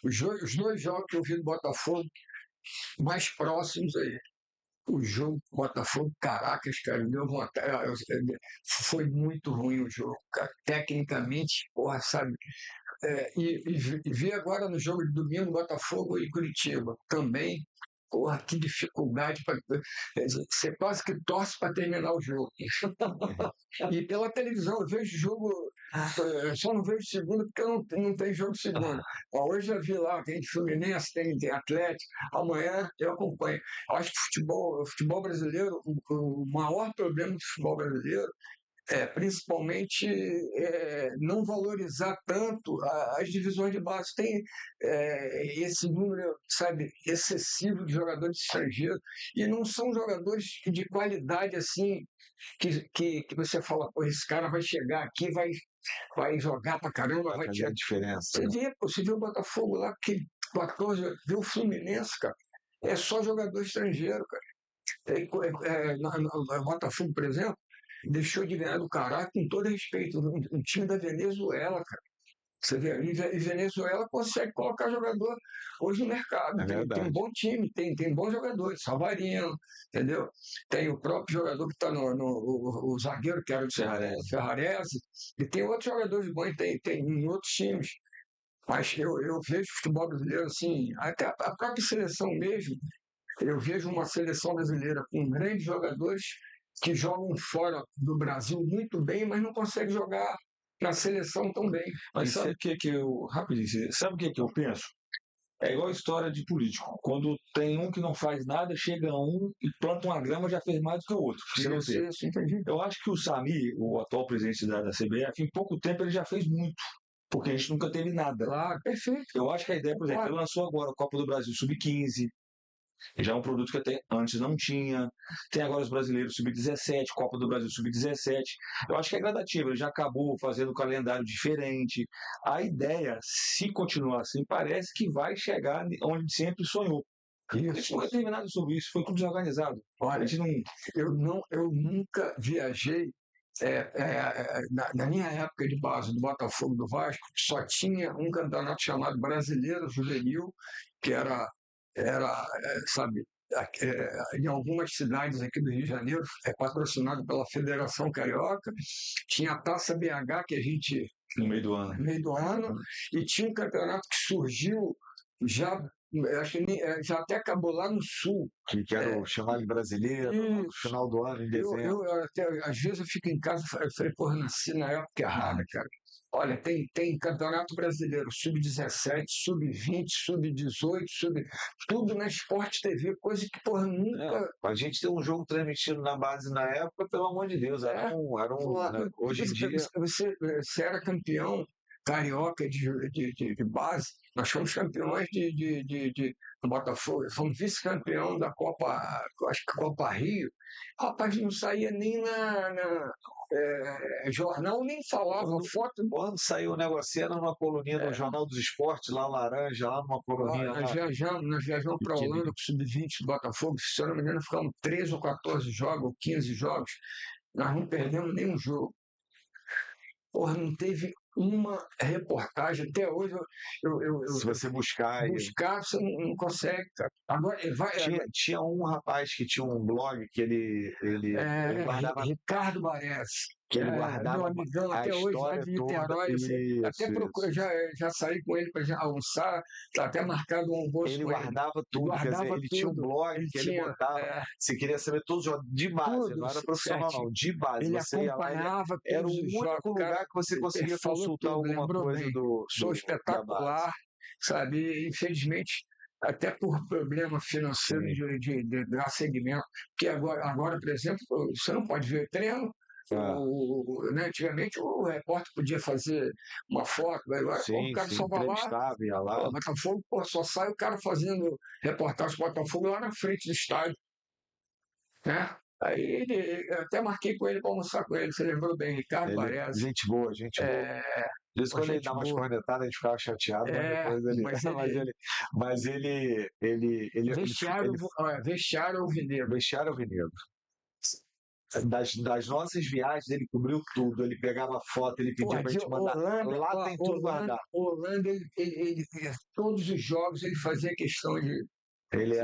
os 2 jogos que eu vi do Botafogo mais próximos aí. O jogo Botafogo, Caracas, cara, deu vontade. Foi muito ruim o jogo, cara. Tecnicamente, porra, sabe? E vi agora no jogo de domingo, Botafogo e Curitiba. Também, porra, que dificuldade. Você quase que torce para terminar o jogo. E pela televisão, eu vejo jogo. Só não vejo segunda porque não tem jogo segunda. Hoje eu vi lá, tem Fluminense, tem Atlético. Amanhã eu acompanho. Eu acho que o futebol brasileiro, o maior problema do futebol brasileiro principalmente não valorizar tanto as divisões de base. Tem esse número, sabe, excessivo de jogadores estrangeiros e não são jogadores de qualidade assim que você fala, pô, esse cara vai chegar aqui, vai jogar pra caramba, vai fazer a diferença. Você vê o Botafogo lá, que 14, vê o Fluminense, cara, é só jogador estrangeiro, cara. No Botafogo, por exemplo, deixou de ganhar do Caracas, com todo respeito, um time da Venezuela, cara. Você vê, e Venezuela consegue colocar jogador hoje no mercado. Tem um bom time, tem bons jogadores, Savarino, entendeu? Tem o próprio jogador que está o zagueiro, que era o Ferrarese, e tem outros jogadores bons, tem em outros times. Mas eu vejo futebol brasileiro assim, até a própria seleção mesmo, eu vejo uma seleção brasileira com grandes jogadores que jogam fora do Brasil muito bem, mas não conseguem jogar na seleção tão bem. Mas sabe o que eu... Rapidinho, sabe o que eu penso? É igual a história de político. Quando tem um que não faz nada, chega um e planta uma grama, já fez mais do que o outro. Isso, entendi. Eu acho que o Sami, o atual presidente da CBF, em pouco tempo ele já fez muito. Porque a gente nunca teve nada. Claro, perfeito. Eu acho que a ideia, por exemplo, ele lançou agora a Copa do Brasil Sub-15, já é um produto que até antes não tinha. Tem agora os brasileiros Sub-17, Copa do Brasil Sub-17. Eu acho que é gradativo, ele já acabou fazendo um calendário diferente. A ideia, se continuar assim, parece que vai chegar onde sempre sonhou. Isso não é terminado sobre isso, foi tudo desorganizado. Olha, eu nunca viajei. Na minha época de base do Botafogo do Vasco, só tinha um campeonato chamado Brasileiro Juvenil, que era sabe, em algumas cidades aqui do Rio de Janeiro, patrocinado pela Federação Carioca, tinha a Taça BH, que a gente... No meio do ano. E tinha um campeonato que surgiu já eu acho que já até acabou lá no Sul. que era o chamado brasileiro, no Isso. final do ano, em dezembro. Eu até, às vezes eu fico em casa e falei, porra, nasci na época errada, cara. Olha, tem Campeonato Brasileiro, Sub-17, Sub-20, Sub-18, tudo na Sport TV, coisa que, porra, nunca. A gente tem um jogo transmitido na base na época, pelo amor de Deus, né, hoje em dia. Você era campeão carioca de base, nós fomos campeões do Botafogo, fomos vice-campeão da Copa, acho que Copa Rio. Rapaz, não saía nem jornal, nem falava foto. Quando saiu o negócio, era numa coluninha no Jornal dos Esportes, lá laranja, lá numa coluninha. Nós viajamos para a Holanda com o Sub-20 do Botafogo, se eu não me engano, ficamos 13 ou 14 jogos, ou 15 jogos, nós não perdemos nenhum jogo. Porra, não teve uma reportagem. Até hoje, se você buscar, você não consegue, cara. Agora, tinha um rapaz que tinha um blog que ele guardava. Ricardo Baresi. Que ele guardava meu amigão, até hoje, lá de Niterói. Até já saí com ele para almoçar, tá até marcado um almoço. Ele guardava tudo, quer dizer, ele tinha um blog que ele botava. Você queria saber todos os jogos de base, não era profissional, não, de base. Ele você acompanhava era o único lugar que você conseguia consultar alguma coisa do. Sou espetacular, sabe? Infelizmente, até por problema financeiro de dar segmento, porque agora, por exemplo, você não pode ver treino. Né, antigamente o repórter podia fazer uma foto, agora o cara só vai lá, Botafogo, só sai o cara fazendo reportagem do Botafogo lá na frente do estádio, né? Aí até marquei com ele para almoçar com ele, você lembrou bem, Ricardo Baresi. Gente boa. Por isso, quando ele dá umas cornetadas, a gente ficava chateado, mas ele. Vestiário alvinegro. Vestiário alvinegro. Das nossas viagens, ele cobriu tudo, ele pegava foto, ele pedia para a gente mandar. Lá tem tudo guardado. Holanda, todos os jogos ele fazia questão de. Ele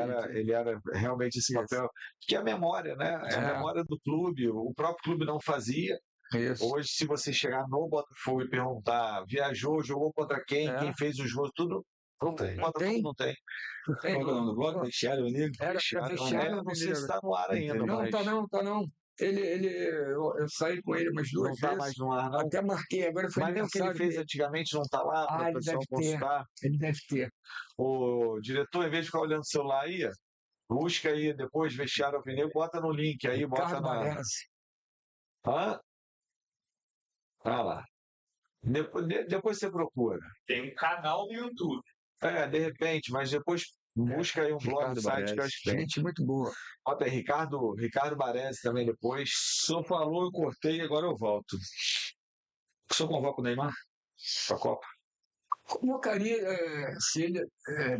era realmente esse papel, que é a memória, né? É a memória do clube. O próprio clube não fazia. Isso. Hoje, se você chegar no Botafogo e perguntar, viajou, jogou contra quem fez os gols, tudo. Não tem. Botafogo não tem. Qual é o nome do blog? Vestiário Negro? Vestiário. Não sei se está no ar ainda. Não, tá não. Eu saí com ele umas 2 vezes. Não está mais no ar, não. Até marquei, agora foi. Mas nem o que ele fez antigamente não está lá para o pessoal consultar. Ele deve ter. O diretor, em vez de ficar olhando o celular aí, busca aí depois, Vestiário Alvinegro, bota no link aí, bota na. Hã? Ah lá. Depois você procura. Tem um canal no YouTube. De repente, mas depois busca aí um blog do site que eu acho que tem. Gente muito boa. Bota aí, Ricardo Baresi também depois. O senhor falou, eu cortei, agora eu volto. O senhor convoca o Neymar para a Copa? Convocaria se ele,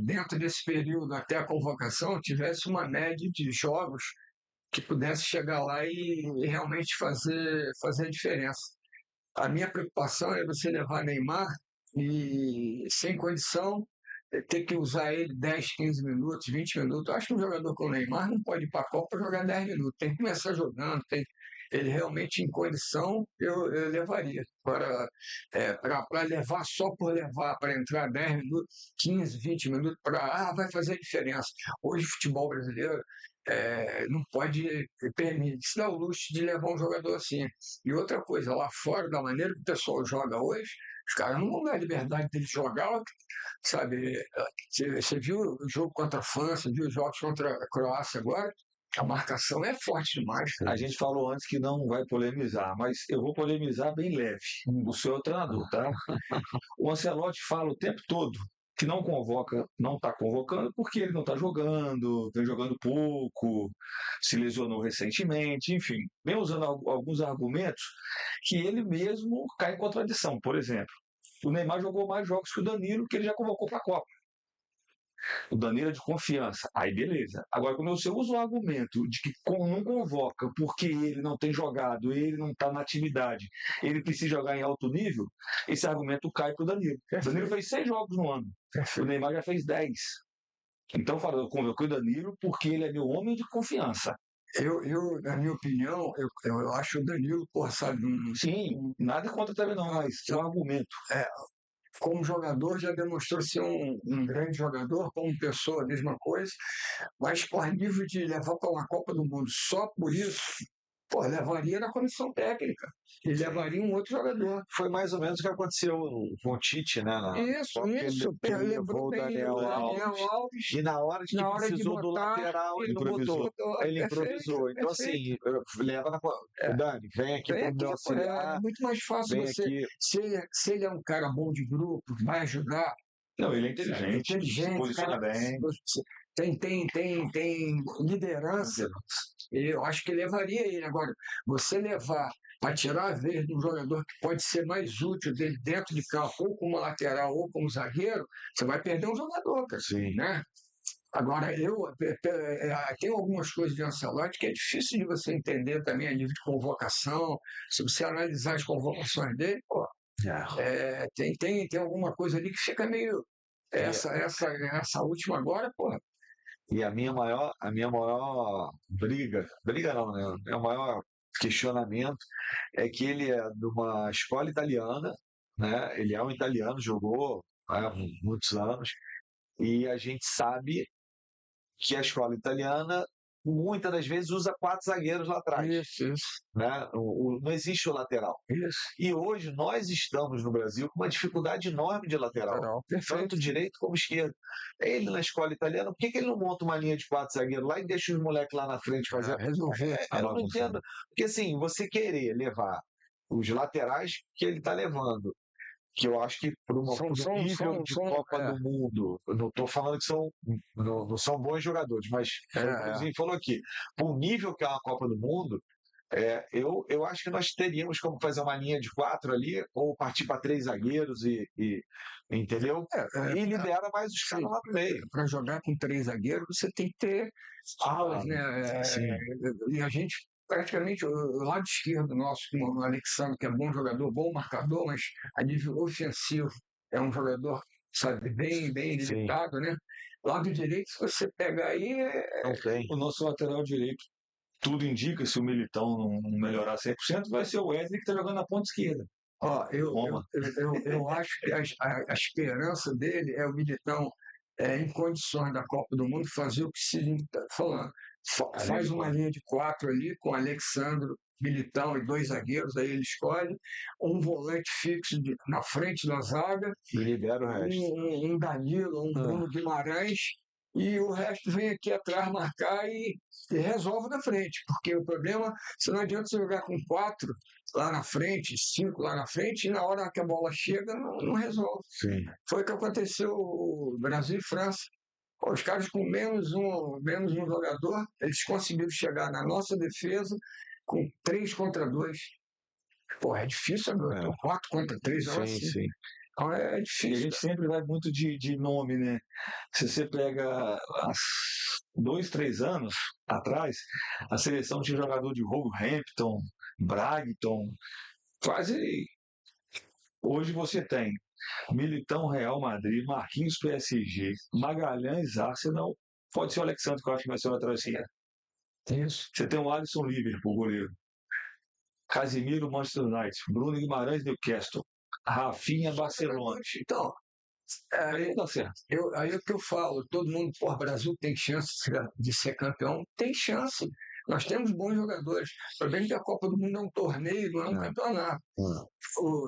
dentro desse período até a convocação, tivesse uma média de jogos que pudesse chegar lá e realmente fazer a diferença. A minha preocupação é você levar Neymar e, sem condição, ter que usar ele 10, 15 minutos, 20 minutos. Eu acho que um jogador com o Neymar não pode ir para a Copa jogar 10 minutos. Tem que começar jogando, ele realmente em condição, eu levaria. Agora, para levar só por levar, para entrar 10 minutos, 15, 20 minutos, vai fazer a diferença. Hoje o futebol brasileiro não pode se dar o luxo de levar um jogador assim. E outra coisa, lá fora, da maneira que o pessoal joga hoje, os caras não vão dar a liberdade dele jogar, sabe? Você viu o jogo contra a França, viu os jogos contra a Croácia agora? A marcação é forte demais. A gente falou antes que não vai polemizar, mas eu vou polemizar bem leve. O senhor é o treinador, tá? O Ancelotti fala o tempo todo que não convoca, não está convocando porque ele não está jogando, vem jogando pouco, se lesionou recentemente, enfim, vem usando alguns argumentos que ele mesmo cai em contradição. Por exemplo, o Neymar jogou mais jogos que o Danilo, que ele já convocou para a Copa. O Danilo é de confiança, aí beleza. Agora, quando você usa o argumento de que não convoca porque ele não tem jogado, ele não está na atividade, ele precisa jogar em alto nível, esse argumento cai para o Danilo. O Danilo fez 6 jogos no ano, o Neymar já fez 10. Então, eu convoquei o Danilo porque ele é meu homem de confiança. Na minha opinião, eu acho o Danilo, sabe... Sim, nada contra também não, mas é um argumento. como jogador, já demonstrou ser um grande jogador, como pessoa, a mesma coisa, mas por nível de levar para uma Copa do Mundo só por isso, pô, levaria na comissão técnica e levaria um outro jogador. Foi mais ou menos o que aconteceu com o Tite, né? Isso, que isso. que ele Lembrou levou o bem Daniel o Daniel Alves. Alves. E na hora que Na hora de precisou do botar, lateral, ele não improvisou. botou. Ele Perfeito, improvisou. Então, assim, leva na. É. Dani, vem aqui Vem para o aqui, meu pô, é auxiliar, muito mais fácil vem você. aqui. Se ele é um cara bom de grupo, vai ajudar, Não, ele é inteligente, se inteligente, posiciona cara, bem. tem liderança. Eu acho que levaria ele. Agora, você levar para tirar a vez de um jogador que pode ser mais útil dele dentro de campo, ou como lateral, ou como zagueiro, você vai perder um jogador, cara. Sim. Né? Agora, tem algumas coisas de Ancelotti que é difícil de você entender também a nível de convocação. Se você analisar as convocações dele, pô, tem alguma coisa ali que fica meio. Essa última agora, pô. E a minha maior briga não, né? O maior questionamento é que ele é de uma escola italiana, né? Ele é um italiano, jogou há muitos anos, e a gente sabe que a escola italiana muitas das vezes usa 4 zagueiros lá atrás, Isso, né? Não existe o lateral. isso. E hoje nós estamos no Brasil com uma dificuldade enorme de lateral, Perfeito. tanto direito como esquerdo. Ele na escola italiana, por que ele não monta uma linha de 4 zagueiros lá e deixa os moleques lá na frente fazer? Resolver. Eu não entendo. Porque assim, você querer levar os laterais que ele está levando, que eu acho que para um nível de Copa do Mundo, eu não estou falando que não são bons jogadores, mas foi o que o Luizinho falou aqui, para o nível que é uma Copa do Mundo, eu acho que nós teríamos como fazer uma linha de 4 ali, ou partir para 3 zagueiros entendeu? E libera mais os caras lá no meio. Para jogar com 3 zagueiros, você tem que ter alas, né? Sim. E a gente, praticamente, o lado esquerdo nosso, com o Alexandre, que é bom jogador, bom marcador, mas a nível ofensivo é um jogador, sabe, bem limitado, né? Lado direito, se você pegar aí, Não tem. O nosso lateral direito, tudo indica, se o Militão não melhorar 100%, vai ser o Wesley que está jogando na ponta esquerda. Eu acho que a esperança dele é o Militão em condições da Copa do Mundo fazer o que se está falando. Faz uma linha de 4 ali com Alexandre, Militão e 2 zagueiros, aí ele escolhe um volante fixo na frente da zaga, E libera o resto. um Danilo, um Bruno Guimarães, e o resto vem aqui atrás marcar e resolve na frente, porque o problema, se não adianta você jogar com 4 lá na frente, 5 lá na frente, e na hora que a bola chega, não resolve. Sim. Foi o que aconteceu no Brasil e França. Pô, os caras com menos um jogador, eles conseguiram chegar na nossa defesa com 3 contra 2. Pô, é difícil agora, 4 contra 3, Sim, assim. sim. Então é E a difícil. gente sempre vai muito de nome, né? Se você pega há 2, 3 anos atrás, a seleção tinha jogador de Wolverhampton, Brighton, quase. Hoje você tem Militão, Real Madrid, Marquinhos, PSG, Magalhães, Arsenal, pode ser o Alexandre, que eu acho que vai ser o lateral esquerdo. Isso. Você tem o Alisson, Liverpool, goleiro. Casimiro, Manchester United. Bruno Guimarães, Newcastle. Rafinha, Barcelona. Então, Aí dá certo. aí é o que eu falo, todo mundo, pô, o Brasil tem chance de ser campeão? Tem chance. Nós temos bons jogadores. O problema é que a Copa do Mundo é um torneio, não é um campeonato.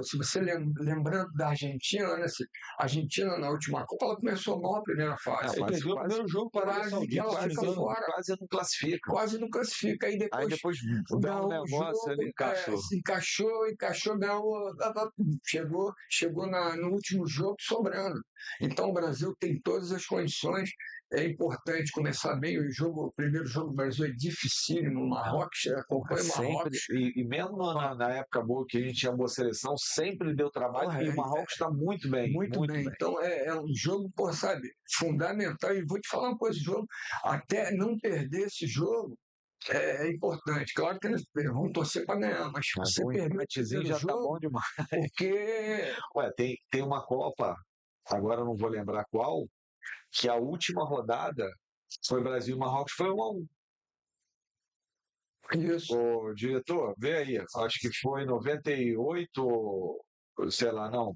Se você lembrando da Argentina, né? A Argentina na última Copa, ela começou mal a primeira fase. Você perdeu o primeiro jogo para a Arábia Saudita, ela fica fora. Quase não classifica. Quase não classifica. Aí depois dá um negócio ali, se encaixou, ganhou, chegou no último jogo sobrando. Então o Brasil tem todas as condições. É importante começar bem. O primeiro jogo do Brasil é dificílimo. O Marrocos, acompanha o Marrocos. E mesmo na época boa que a gente tinha boa seleção, sempre deu trabalho e o Marrocos está muito bem. Muito bem. Então é um jogo, pô, sabe, fundamental. E vou te falar uma coisa: jogo, até não perder esse jogo é importante. Claro que eles vão torcer para ganhar, mas você perder o empatezinho já jogo, tá bom demais. Porque tem uma Copa, agora eu não vou lembrar qual, que a última rodada foi Brasil e Marrocos, foi 1-1. Isso. Ô, diretor, vê aí, acho que foi 98, sei lá, não.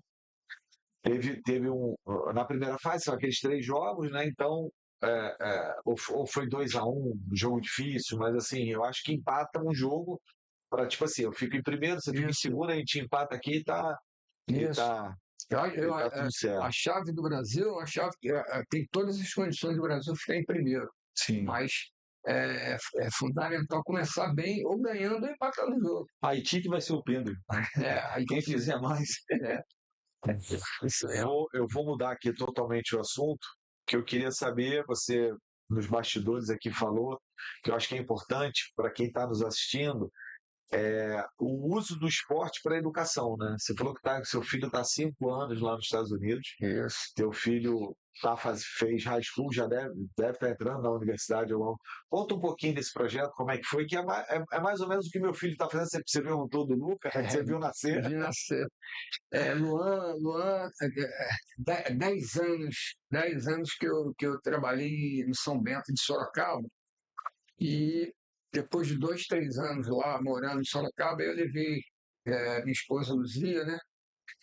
teve na primeira fase, são aqueles 3 jogos, né? Então, ou foi 2-1, jogo difícil, mas assim, eu acho que empata um jogo para, tipo assim, eu fico em primeiro, você fica em Isso. segundo, a gente empata aqui e Isso. tá, tá tudo certo. A chave do Brasil, a chave que tem todas as condições do Brasil ficar em primeiro, Sim. mas é fundamental começar bem, ou ganhando ou empatando o jogo. Haiti que vai ser o pêndulo. Aí Quem fizer mais. isso é. Eu vou mudar aqui totalmente o assunto, que eu queria saber, você nos bastidores aqui falou, que eu acho que é importante para quem está nos assistindo, o uso do esporte para a educação, né? Você falou que seu filho está há 5 anos lá nos Estados Unidos, Isso. teu filho fez high school, já deve estar entrando na universidade. Conta um pouquinho desse projeto, como é que foi, que é mais ou menos o que meu filho está fazendo. Você perguntou do Lucas, você viu nascer. Vi nascer. Luan, 10 anos que eu trabalhei no São Bento de Sorocaba, e depois de 2, 3 anos lá morando em Sorocaba, eu levei minha esposa Luzia, né?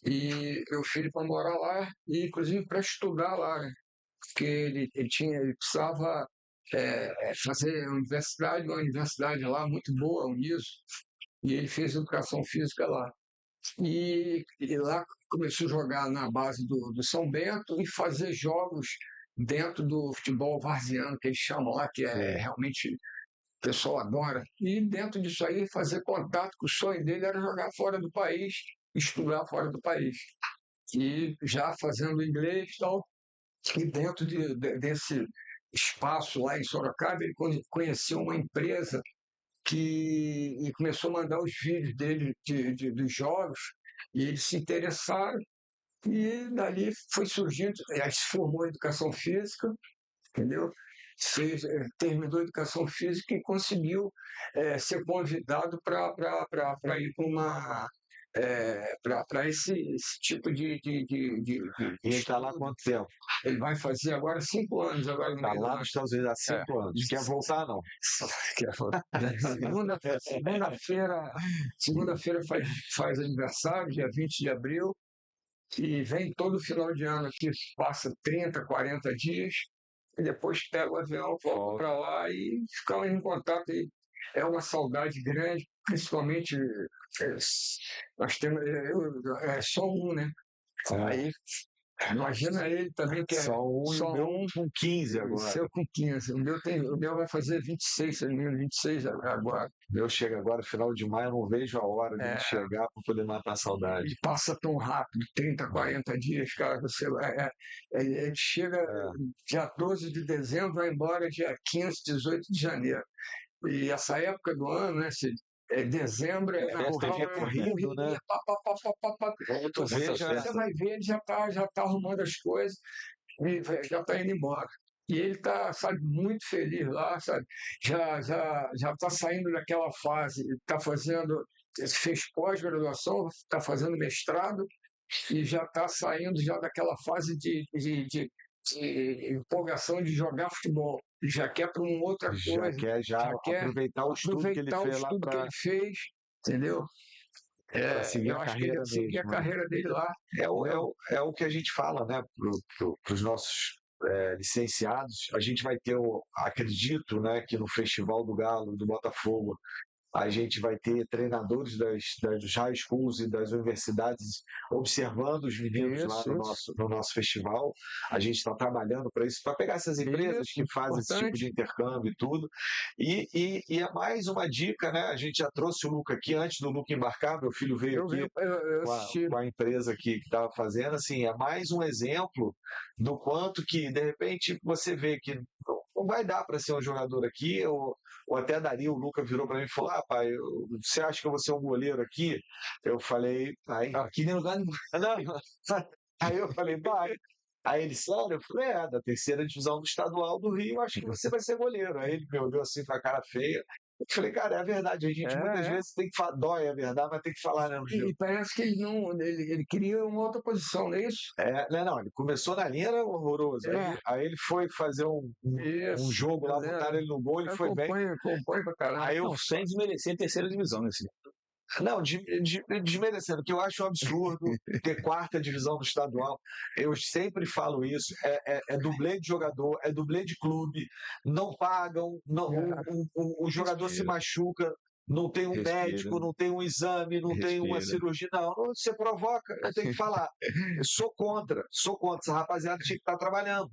E meu filho para morar lá, e inclusive para estudar lá, né? Porque ele precisava fazer uma universidade lá muito boa, a Uniso, e ele fez educação física lá. E lá começou a jogar na base do São Bento e fazer jogos dentro do futebol varziano, que eles chamam lá, que realmente o pessoal adora. E dentro disso aí, fazer contato, que o sonho dele era jogar fora do país, estudar fora do país. E já fazendo inglês e tal, e dentro desse espaço lá em Sorocaba, ele conheceu uma empresa e começou a mandar os vídeos dele dos jogos, e eles se interessaram, e dali foi surgindo, aí se formou em educação física, entendeu? Terminou a educação física e conseguiu ser convidado para ir para uma para esse tipo E ele está lá há quanto tempo? Ele vai fazer agora 5 anos. Está lá nos Estados Unidos há 5 anos. Quer voltar, não? Segunda-feira faz aniversário, dia 20 de abril, e vem todo final de ano aqui, passa 30, 40 dias, e depois pega o avião, volta para lá e ficamos em contato. E é uma saudade grande, principalmente nós temos só um, né? Aí imagina ele também, que é só um com 15 agora. O seu com 15. O meu vai fazer 26, 26 agora. O meu chega agora, final de maio, eu não vejo a hora de chegar para poder matar a saudade. E passa tão rápido, 30, 40 dias, cara. Ele chega dia 12 de dezembro, vai embora dia 15, 18 de janeiro. E essa época do ano, né? Dezembro é corrido, né? Você vai ver, ele já tá arrumando as coisas e já está indo embora. E ele está, sabe, muito feliz lá, sabe? Já está saindo daquela fase, fez pós-graduação, está fazendo mestrado e já está saindo já daquela fase de empolgação de jogar futebol. Ele já quer para uma outra coisa. Já quer aproveitar o estudo que ele fez lá que ele fez, entendeu? Seguir a carreira mesmo. Seguir a carreira dele lá. É o que a gente fala, né, para os nossos licenciados. A gente vai ter, acredito, né, que no Festival do Galo, do Botafogo, a gente vai ter treinadores dos high schools e das universidades observando os meninos lá no nosso festival. A gente está trabalhando para isso, para pegar essas empresas que fazem esse tipo de intercâmbio e tudo. E é mais uma dica, né? A gente já trouxe o Luca aqui, antes do Luca embarcar, meu filho veio aqui com a empresa que estava fazendo. Assim, é mais um exemplo do quanto que, de repente, você vê que não vai dar para ser um jogador aqui, ou até daria. O Luca virou para mim e falou: pai, você acha que eu vou ser um goleiro aqui? Eu falei: aqui nem lugar nenhum. Aí eu falei: vai. Aí ele, sério? Eu falei: da terceira divisão do estadual do Rio, acho que você vai ser goleiro. Aí ele me olhou assim com a cara feia. Eu falei: cara, é a verdade. A gente muitas vezes tem que falar, dói a verdade, mas tem que falar, né? E parece que ele queria uma outra posição, não é isso? Não, ele começou na linha, era horroroso. Aí ele foi fazer um jogo lá, botaram ele no gol, ele foi bem. Compõe pra caramba. Aí eu, sem desmerecer, terceira divisão nesse. Não, desmerecendo, que eu acho um absurdo ter quarta divisão do estadual. Eu sempre falo isso. É dublê de jogador, é dublê de clube, não pagam, não, o jogador se Respira. machuca, não tem um Respira. médico, não tem um exame, não tem uma Respira. cirurgia. Não, você provoca, eu tenho que falar. Eu sou contra. Essa rapaziada tinha que estar trabalhando.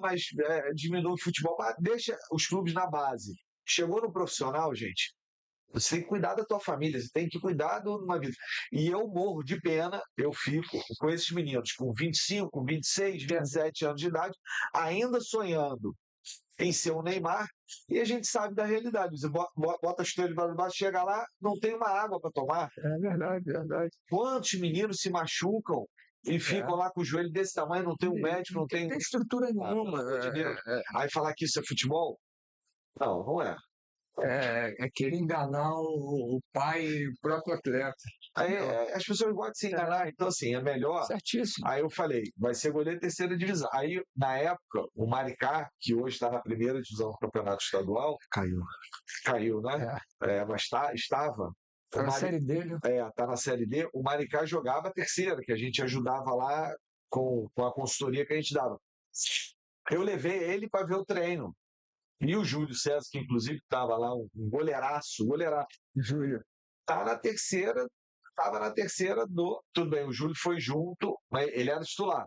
Mas diminui o futebol. Mas deixa os clubes na base. Chegou no profissional, gente. Você tem que cuidar da tua família, você tem que cuidar de uma vida. E eu morro de pena, eu fico com esses meninos com 25, 26, 27 anos de idade, ainda sonhando em ser um Neymar, e a gente sabe da realidade. Você bota a chuteira de baixo, chega lá, não tem uma água para tomar. É verdade, verdade. Quantos meninos se machucam e ficam lá com o joelho desse tamanho, não tem um médico, não tem estrutura nenhuma. pelo amor de Deus. Aí falar que isso é futebol? Não, não é. É querer enganar o pai e o próprio atleta. Aí as pessoas gostam de se enganar, então assim, é melhor. Certíssimo. Aí eu falei, vai ser goleiro terceira divisão. Aí, na época, o Maricá, que hoje está na primeira divisão do campeonato estadual, caiu, né? Mas estava. Tá na Série D, né? Tá na Série D. O Maricá jogava a terceira, que a gente ajudava lá com a consultoria que a gente dava. Eu levei ele para ver o treino. E o Júlio César, que inclusive estava lá, um goleiraço. Júlio. Estava na terceira do. Tudo bem, o Júlio foi junto, mas ele era titular.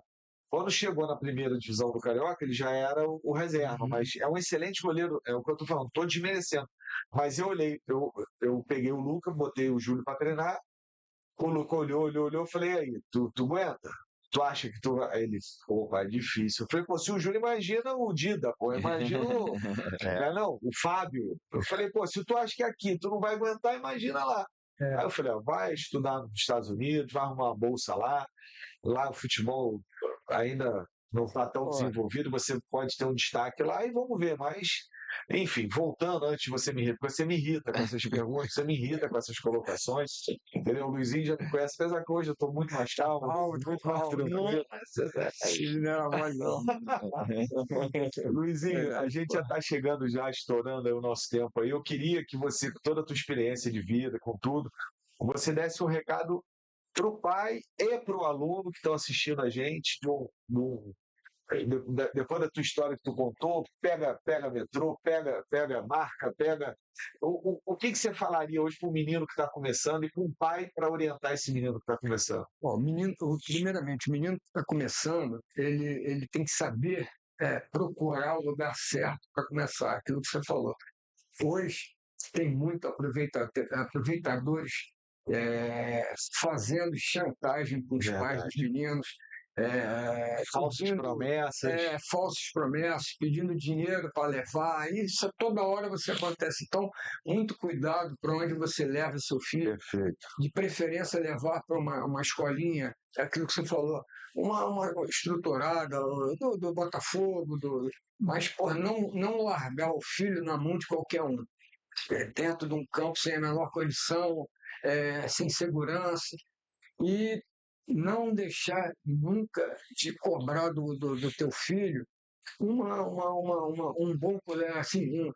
Quando chegou na primeira divisão do Carioca, ele já era o reserva, mas é um excelente goleiro, é o que eu estou falando, estou desmerecendo. Mas eu olhei, eu peguei o Lucas, botei o Júlio para treinar, o Lucas olhou, falei, aí, tu aguenta? Tu acha que tu. Aí ele, pô, é difícil. Eu falei, pô, se o Júlio imagina o Dida, pô, imagina o Fábio. Eu falei, pô, se tu acha que aqui tu não vai aguentar, imagina lá. Aí eu falei, vai estudar nos Estados Unidos, vai arrumar uma bolsa lá. Lá o futebol ainda não está tão desenvolvido, você pode ter um destaque lá e vamos ver. Mas, enfim, voltando antes de você me irritar, porque você me irrita com essas perguntas, você me irrita com essas colocações, entendeu? O Luizinho já me conhece, apesar que hoje eu estou muito mais calmo, muito mais tranquilo. Não era mais não. Luizinho, a gente já está chegando, já estourando aí o nosso tempo aí. Eu queria que você, com toda a tua experiência de vida, com tudo, você desse um recado para o pai e para o aluno que estão assistindo a gente, depois da tua história que tu contou, pega metrô, pega marca, pega. O que você falaria hoje para um menino que está começando e para um pai para orientar esse menino que está começando? Bom, primeiramente, o menino que está começando, ele tem que saber procurar o lugar certo para começar, aquilo que você falou. Hoje tem muito aproveitadores fazendo chantagem com os pais dos meninos, falsas promessas, pedindo dinheiro para levar. Isso toda hora você acontece. Então, muito cuidado para onde você leva seu filho. Perfeito. De preferência levar para uma escolinha, aquilo que você falou, uma estruturada do Botafogo, mas por não largar o filho na mão de qualquer um. Dentro de um campo sem a menor condição, sem segurança, e não deixar nunca de cobrar do teu filho um bom colégio, assim,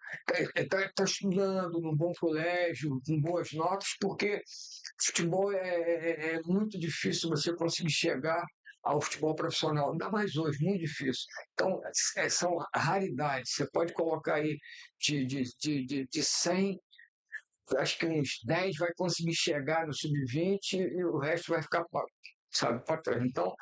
tá estudando num bom colégio, com boas notas, porque futebol é muito difícil você conseguir chegar ao futebol profissional, ainda mais hoje, muito difícil. Então, são raridades. Você pode colocar aí de 100, acho que uns 10 vai conseguir chegar no sub-20 e o resto vai ficar para trás. Então,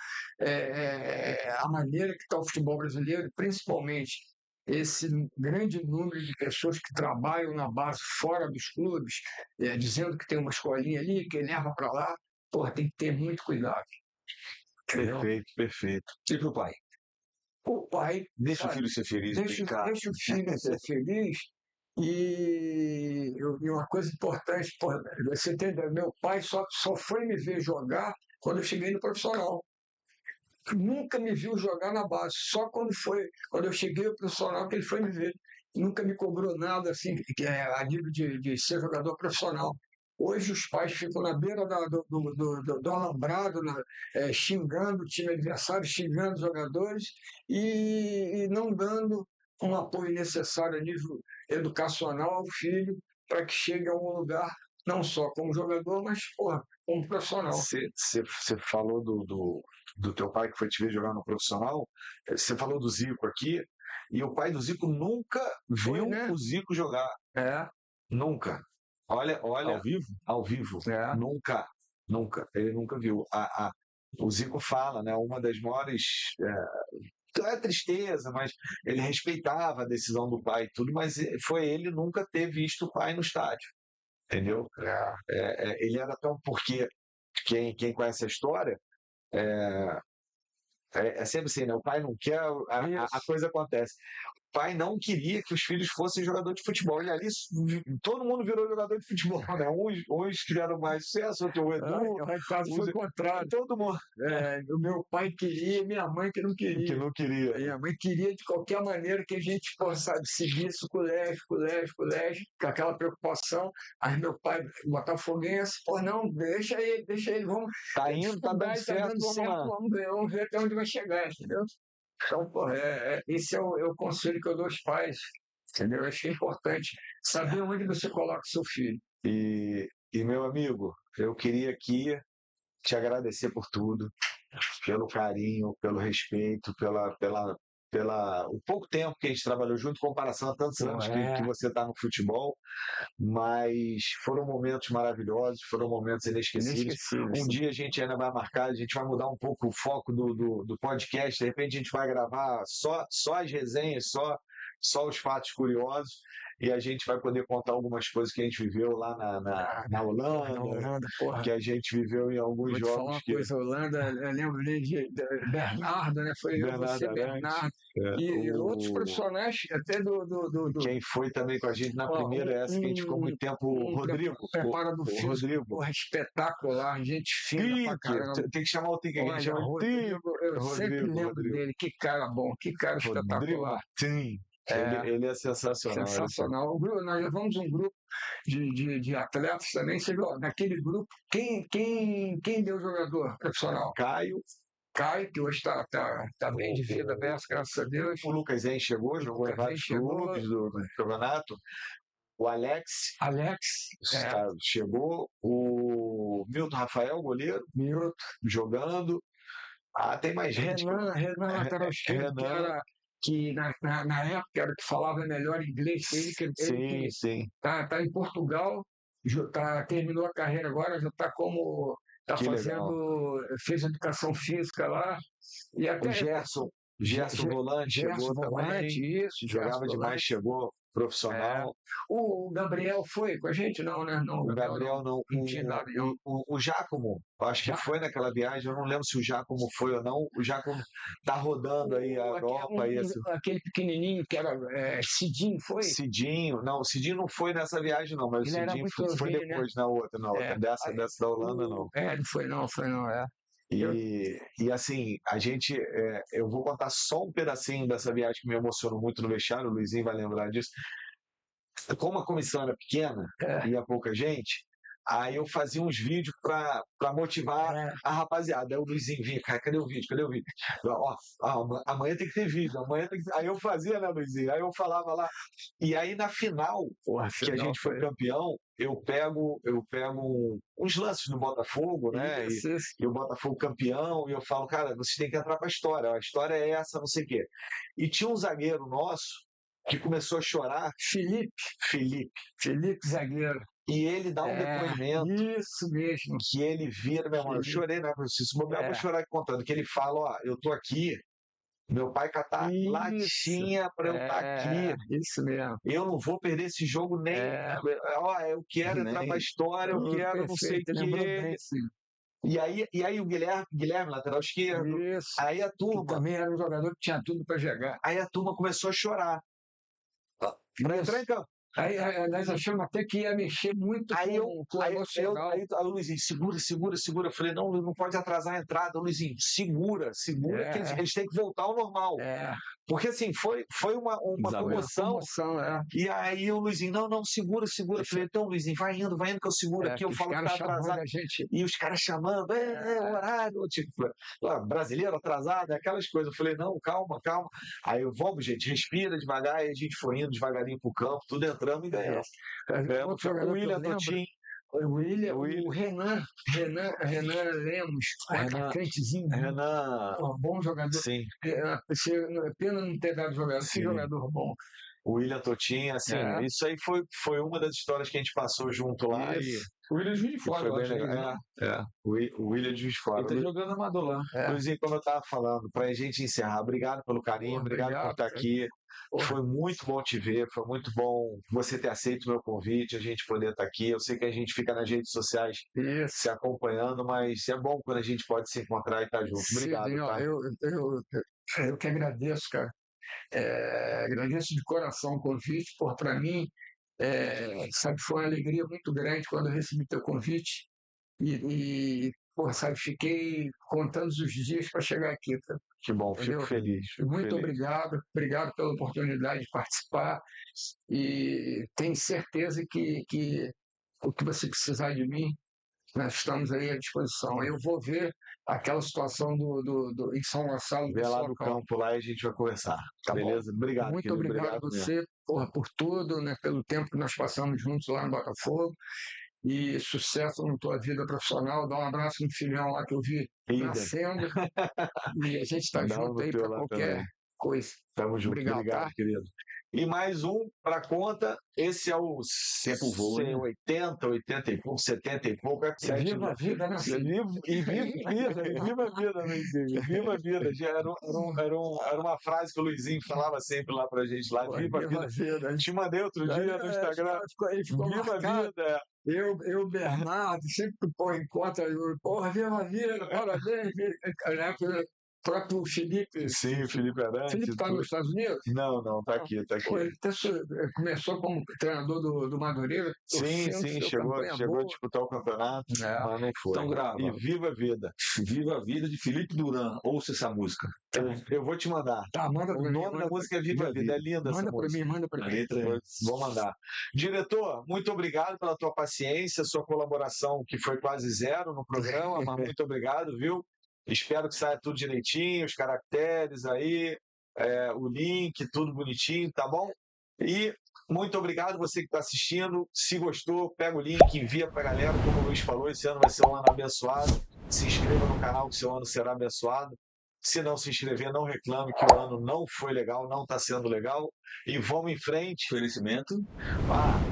a maneira que está o futebol brasileiro, principalmente esse grande número de pessoas que trabalham na base fora dos clubes, dizendo que tem uma escolinha ali, que leva para lá, tem que ter muito cuidado. Perfeito. E para o pai? O pai... Deixa o filho ser feliz. Deixa o filho ser feliz. E uma coisa importante, você entendeu? Meu pai só foi me ver jogar quando eu cheguei no profissional. Nunca me viu jogar na base, só quando eu cheguei no profissional que ele foi me ver. Nunca me cobrou nada assim, a nível de ser jogador profissional. Hoje os pais ficam na beira do alambrado, xingando o time adversário, xingando os jogadores e não dando um apoio necessário a nível educacional ao filho para que chegue a um lugar não só como jogador, mas, porra, como profissional. Você falou do teu pai que foi te ver jogar no profissional, você falou do Zico aqui, e o pai do Zico nunca Foi, viu né? o Zico jogar. É, Nunca. Olha, Ao vivo? ao vivo. é. Nunca. Ele nunca viu. O Zico fala, né? Uma das maiores. Tristeza, mas ele respeitava a decisão do pai e tudo, mas foi ele nunca ter visto o pai no estádio. Entendeu? Ele era tão. Porque quem conhece a história. É sempre assim, né? O pai não quer, a coisa acontece. O pai não queria que os filhos fossem jogador de futebol. E ali todo mundo virou jogador de futebol, né? Uns tiveram mais sucesso, outro o Edu. Lá em casa foi o contrário. Todo mundo. O meu pai queria e minha mãe que não queria. Que não queria. Minha mãe queria de qualquer maneira que a gente, sabe, seguisse o colégio, com aquela preocupação. Aí meu pai, botafoguense, não, deixa ele, vamos. Tá indo, tá dando certo, vamos lá. Vamos ver até onde vai chegar, entendeu? Então, esse é o conselho que eu dou aos pais, entendeu? Eu achei importante saber onde você coloca seu filho. E meu amigo, eu queria aqui te agradecer por tudo, pelo carinho, pelo respeito, o pouco tempo que a gente trabalhou junto, em comparação a tantos anos que você está no futebol, mas foram momentos maravilhosos, foram momentos inesquecíveis. Um dia a gente ainda vai marcar, a gente vai mudar um pouco o foco do podcast, de repente a gente vai gravar só as resenhas, só os fatos curiosos, e a gente vai poder contar algumas coisas que a gente viveu lá na Holanda, que a gente viveu em alguns jogos. Vou te falar uma coisa, Holanda, eu lembro de Bernardo, né? Foi Bernardo. E outros profissionais, até do... Quem foi também com a gente na primeira, essa que a gente ficou muito tempo, Rodrigo. Preparador físico, Rodrigo. Espetacular, gente fina pra caramba. Tem que chamar o Tique, Olha, Rodrigo, eu sempre lembro dele, que cara bom, que cara espetacular. Sim. Ele é sensacional. Sensacional. Nós levamos um grupo de atletas também. Você viu, naquele grupo, quem deu jogador profissional? Caio, que hoje está bem de vida aberta, graças a Deus. O Lucas Zen jogou em vários clubes do campeonato. O Alex chegou. O Milton Rafael, goleiro, jogando. Tem mais gente. Renan lateral esquerdo, que na época era o que falava melhor inglês que ele. Sim. Tá em Portugal, terminou a carreira agora, já está como. Fez educação física lá. E até o Gerson Volante chegou também. Jogava demais, chegou profissional. O Gabriel foi com a gente? Não, né? Não, o Gabriel não. O Giacomo, acho que foi naquela viagem, eu não lembro se o Giacomo foi ou não. O Giacomo tá rodando aí a Europa. Aquele pequenininho que era Cidinho, foi? Cidinho não foi nessa viagem não, mas o Cidinho foi depois, né? Na outra, não. Dessa da Holanda, não. Não foi não. E assim, a gente, eu vou contar só um pedacinho dessa viagem que me emocionou muito no vestiário, o Luizinho vai lembrar disso. Como a comissão era pequena, ia pouca gente, aí eu fazia uns vídeos para motivar a rapaziada. Aí o Luizinho vinha, cara, cadê o vídeo? Amanhã tem que ter vídeo, Aí eu fazia, né, Luizinho? Aí eu falava lá. E aí na final, que a gente foi campeão, eu pego uns lances do Botafogo, né? E o Botafogo campeão, e eu falo, cara, vocês têm que entrar para a história. A história é essa, não sei o quê. E tinha um zagueiro nosso que começou a chorar. Felipe, zagueiro. E ele dá um depoimento. Isso mesmo. Que ele vira, meu irmão, eu chorei, né? Se bobear, eu vou chorar aqui contando. Que ele fala, eu tô aqui, meu pai catar latinha para eu estar aqui. Isso mesmo. Eu não vou perder esse jogo nem. Eu quero entrar para a história, eu quero não sei o quê. E aí o Guilherme, lateral esquerdo. Isso. Aí a turma. Que também era um jogador que tinha tudo para jogar. Aí a turma começou a chorar. Para entrar em campo. Aí nós achamos até que ia mexer muito com o emocional. Aí o Luizinho, segura. Eu falei, não pode atrasar a entrada. O Luizinho, segura, que eles têm que voltar ao normal. Porque assim, foi uma comoção. E aí o Luizinho, não, segura. Eu falei, então, Luizinho, vai indo que eu seguro aqui. Eu falo que tá atrasado. E os caras chamando, horário. Tipo, brasileiro atrasado, aquelas coisas. Eu falei, não, calma. Aí eu, vamos, gente, respira devagar. E a gente foi indo devagarinho pro campo, tudo entrando e ganhamos. O William Totim, O William, o Renan Lemos, atacantezinho, Renan, bom jogador. sim. Pena não ter dado jogador, que Sim. jogador bom. O William Totinha, assim, isso aí foi uma das histórias que a gente passou junto lá. O William Juiz de Fora, foi bem eu acho legal. né? O William Juiz de Fora. Ele tá jogando amador lá. Luizinho, como eu estava falando, para a gente encerrar, obrigado pelo carinho, obrigado por estar aqui. Foi muito bom te ver, foi muito bom você ter aceito o meu convite, a gente poder estar aqui. Eu sei que a gente fica nas redes sociais se acompanhando, mas é bom quando a gente pode se encontrar e estar junto. Obrigado. Sim, tá? Eu que agradeço, cara. Agradeço de coração o convite, para mim, sabe, foi uma alegria muito grande quando eu recebi teu convite sabe, fiquei contando os dias para chegar aqui, cara. Que bom, fico feliz. Muito obrigado pela oportunidade de participar e tenho certeza que o que você precisar de mim, nós estamos aí à disposição. Eu vou ver aquela situação em São Gonçalo. Vê lá no campo lá e a gente vai conversar. Tá beleza? Bom. Obrigado, muito querido. obrigado a você por tudo, né, pelo tempo que nós passamos juntos lá no Botafogo. E sucesso na tua vida profissional. Dá um abraço no filhão lá que eu vi nascendo. E a gente está junto aí para qualquer coisa. Tamo junto. Obrigado, tá? Querido. E mais um para conta. Esse é o Tempo voa, né? 80 e pouco, 70 e pouco. Viva a vida, né? Viva a vida, Luizinho. Viva a vida. Já era uma frase que o Luizinho falava sempre lá pra gente lá. Viva a vida. Te mandei outro dia no Instagram. Viva a vida. Eu, Bernardo, sempre encontra, viva a vida, parabéns, o próprio Felipe. Sim, o Felipe Arantes. Felipe está nos Estados Unidos? Não, tá aqui. Ele começou como treinador do Madureira. Sim, chegou a disputar o campeonato, mas não foi. Então grava. E Viva a Vida. Viva a Vida de Felipe Duran. Ouça essa música. Eu vou te mandar. Tá, manda pra mim. O nome da música é Viva a Vida. É linda essa música. Manda pra mim. Vou mandar. Diretor, muito obrigado pela tua paciência, sua colaboração, que foi quase zero no programa, mas muito obrigado, viu? Espero que saia tudo direitinho, os caracteres aí, o link, tudo bonitinho, tá bom? E muito obrigado você que está assistindo. Se gostou, pega o link, envia para a galera. Como o Luiz falou, esse ano vai ser um ano abençoado. Se inscreva no canal que seu ano será abençoado. Se não se inscrever, não reclame que o ano não foi legal, não está sendo legal. E vamos em frente. Oferecimento.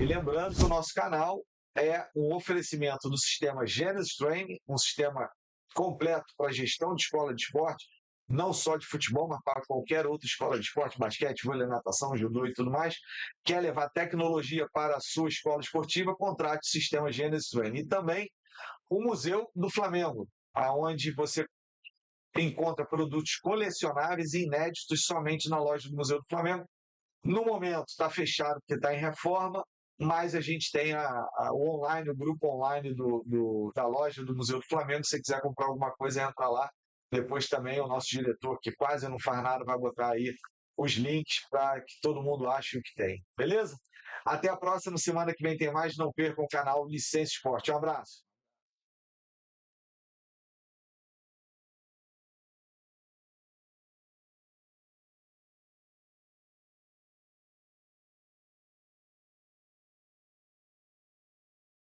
E lembrando que o nosso canal é um oferecimento do sistema Genesis Training, um sistema completo para gestão de escola de esporte, não só de futebol, mas para qualquer outra escola de esporte, basquete, vôlei, natação, judô e tudo mais. Quer levar tecnologia para a sua escola esportiva? Contrate o sistema Genesis Training. E também o Museu do Flamengo, onde você encontra produtos colecionáveis e inéditos somente na loja do Museu do Flamengo. No momento está fechado porque está em reforma, mas a gente tem o online, o grupo online da loja do Museu do Flamengo. Se você quiser comprar alguma coisa, entra lá. Depois também o nosso diretor, que quase não faz nada, vai botar aí os links para que todo mundo ache o que tem. Beleza? Até a próxima semana que vem tem mais. Não percam o canal Licença Esporte. Um abraço.